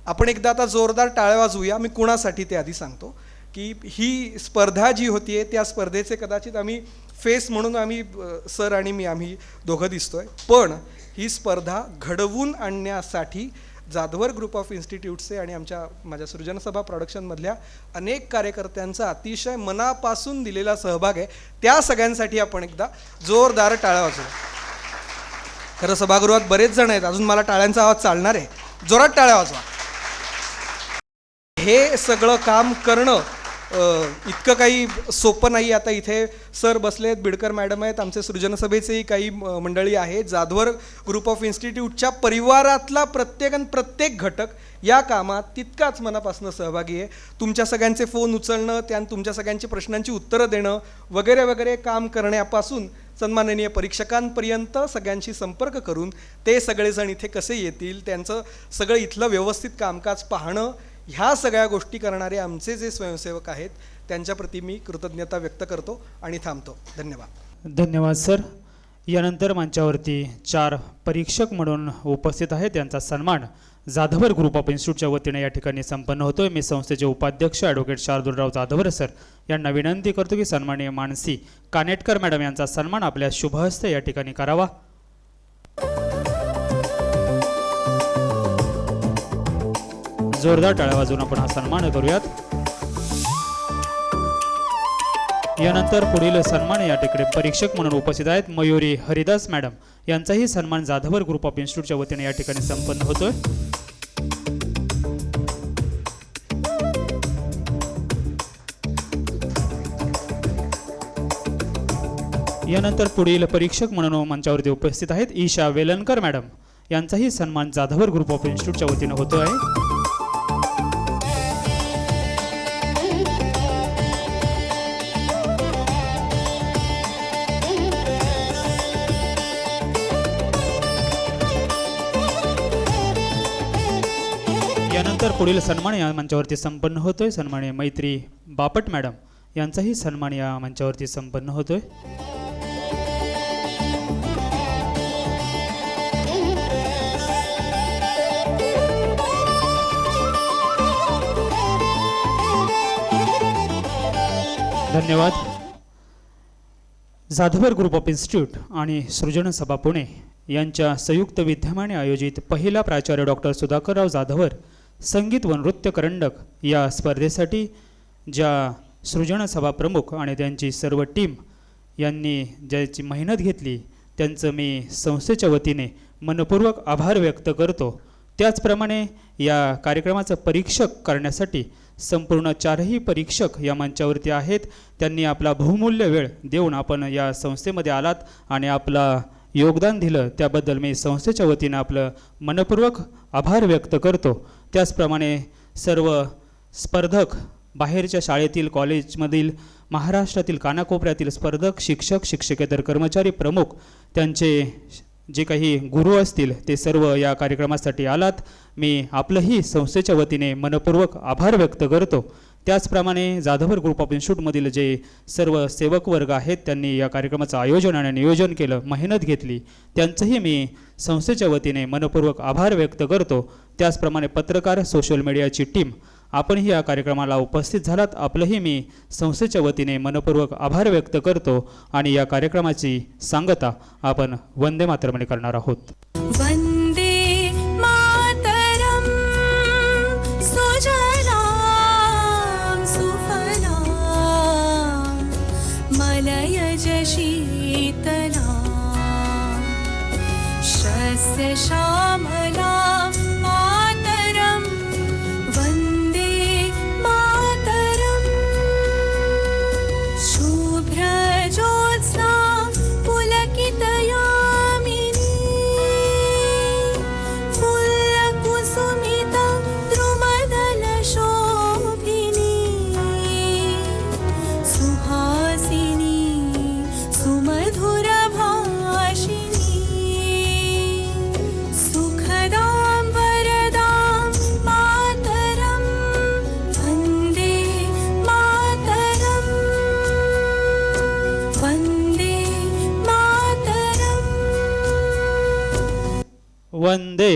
आपण एकदा आता जोरदार टाळ्या वाजवूया. मी कुणासाठी ते आधी सांगतो की ही स्पर्धा जी होती त्या स्पर्धेचे कदाचित आम्ही फेस म्हणून आम्ही सर आणि मी आम्ही दोघं दिसतोय, पण ही स्पर्धा घडवून आणण्यासाठी जाधवर ग्रुप ऑफ इन्स्टिट्यूटचे आणि माझ्या सृजनसभा प्रोडक्शनमधल्या अनेक कार्यकर्त्यांचा अतिशय मनापासून दिलेला सहभाग आहे. त्या सगळ्यांसाठी आपण एकदा जोरदार टाळ्या वाजवूया. खरं सभागृहात बरेच जण आहेत, अजून मला टाळ्यांचा आवाज चालणार आहे. जोरात टाळ्या वाजवा. हे सगळं काम करणं इतकं काही सोपं नाही. आता इथे सर बसलेत, बिडकर मॅडम आहेत, आमचे सृजनसभेचेही काही मंडळी आहेत. जाधवर ग्रुप ऑफ इन्स्टिट्यूटच्या परिवारातला प्रत्येक घटक या कामात तितकाच मनापासून सहभागी आहे. तुमच्या सगळ्यांचे फोन उचलणं, तुमच्या सगळ्यांच्या प्रश्नांची उत्तरं देणं वगैरे वगैरे काम करण्यापासून सन्माननीय परीक्षकांपर्यंत सगळ्यांशी संपर्क करून ते सगळेजण इथे कसे येतील, त्यांचं सगळं इथलं व्यवस्थित कामकाज पाहणं, ह्या सगळ्या गोष्टी करणारे आमचे जे स्वयंसेवक आहेत त्यांच्याप्रती मी कृतज्ञता व्यक्त करतो आणि थांबतो. धन्यवाद. धन्यवाद सर. यानंतर मंचावरती 4 परीक्षक म्हणून उपस्थित आहेत. त्यांचा सन्मान जाधवर ग्रुप ऑफ इन्स्टिट्यूटच्या वतीने या ठिकाणी संपन्न होतोय. मी संस्थेचे उपाध्यक्ष ॲडव्होकेट शार्दूलराव जाधवर सर यांना विनंती करतो की सन्माननीय मानसी कानेटकर मॅडम यांचा सन्मान आपल्या शुभहस्ते या ठिकाणी करावा. जोरदार टाळ्या वाजवून आपण हा सन्मान करूयात. यानंतर पुढील सन्मान या ठिकाणी परीक्षक म्हणून उपस्थित आहेत मयुरी हरिदास मॅडम यांचाही सन्मान जाधवर ग्रुप ऑफ इन्स्टिट्यूटच्या वतीने या ठिकाणी संपन्न होतोय. यानंतर पुढील परीक्षक म्हणून मंचावरती उपस्थित आहेत ईशा वेलणकर मॅडम यांचाही सन्मान जाधवर ग्रुप ऑफ इन्स्टिट्यूटच्या वतीने होतो आहे. यानंतर पुढील सन्मान या मंचावरती संपन्न होतोय. सन्माननीय मैत्री बापट मॅडम यांचाही सन्मान या मंचावरती संपन्न होतोय. धन्यवाद. जाधवर ग्रुप ऑफ इन्स्टिट्यूट आणि सृजन सभा पुणे यांच्या संयुक्त विद्यमाने आयोजित पहिला प्राचार्य डॉक्टर सुधाकरराव जाधवर संगीत व नृत्य करंडक या स्पर्धेसाठी ज्या सृजन सभा प्रमुख आणि त्यांची सर्व टीम यांनी ज्याची मेहनत घेतली त्यांचं मी संस्थेच्या वतीने मनपूर्वक आभार व्यक्त करतो. त्याचप्रमाणे या कार्यक्रमाचं परीक्षक करण्यासाठी संपूर्ण 4ही परीक्षक या मंचावरती आहेत. त्यांनी आपला बहुमूल्य वेळ देऊन आपण या संस्थेमध्ये आलात आणि आपला योगदान दिलं त्याबद्दल मी संस्थेच्या वतीनं आपलं मनपूर्वक आभार व्यक्त करतो. त्याचप्रमाणे सर्व स्पर्धक बाहेरच्या शाळेतील कॉलेजमधील महाराष्ट्रातील कानाकोपऱ्यातील स्पर्धक शिक्षक शिक्षकेतर कर्मचारी प्रमुख त्यांचे जे काही गुरु असतील ते सर्व या कार्यक्रमासाठी आलात. मी आपलंही संस्थेच्या वतीने मनपूर्वक आभार व्यक्त करतो. त्याचप्रमाणे जाधवर ग्रुप ऑफ इन्स्टिट्यूटमधील जे सर्व सेवक वर्ग आहेत त्यांनी या कार्यक्रमाचं आयोजन आणि नियोजन केलं, मेहनत घेतली, त्यांचंही मी संस्थेच्या वतीने मनपूर्वक आभार व्यक्त करतो. त्याचप्रमाणे पत्रकार, सोशल मीडियाची टीम, आपणही या कार्यक्रमाला उपस्थित झालात, आपलंही मी संस्थेच्या वतीने मनपूर्वक आभार व्यक्त करतो. आणि या कार्यक्रमाची सांगता आपण वंदे मातरमने करणार आहोत. वन्दे मातरं सुजलां सुफलां मलयज शीतलां शस्यश्यामलां मातरं वन्दे मातरं शुभ्रज्योत्स्ना पुलकितयामिनी फुल्लकुसुमिता द्रुमदलशोभिनी सुहासिनी सुमधुरभाषिणी सुखदां वरदां मातरं वन्दे मातरं वन्दे मातरम् वंदे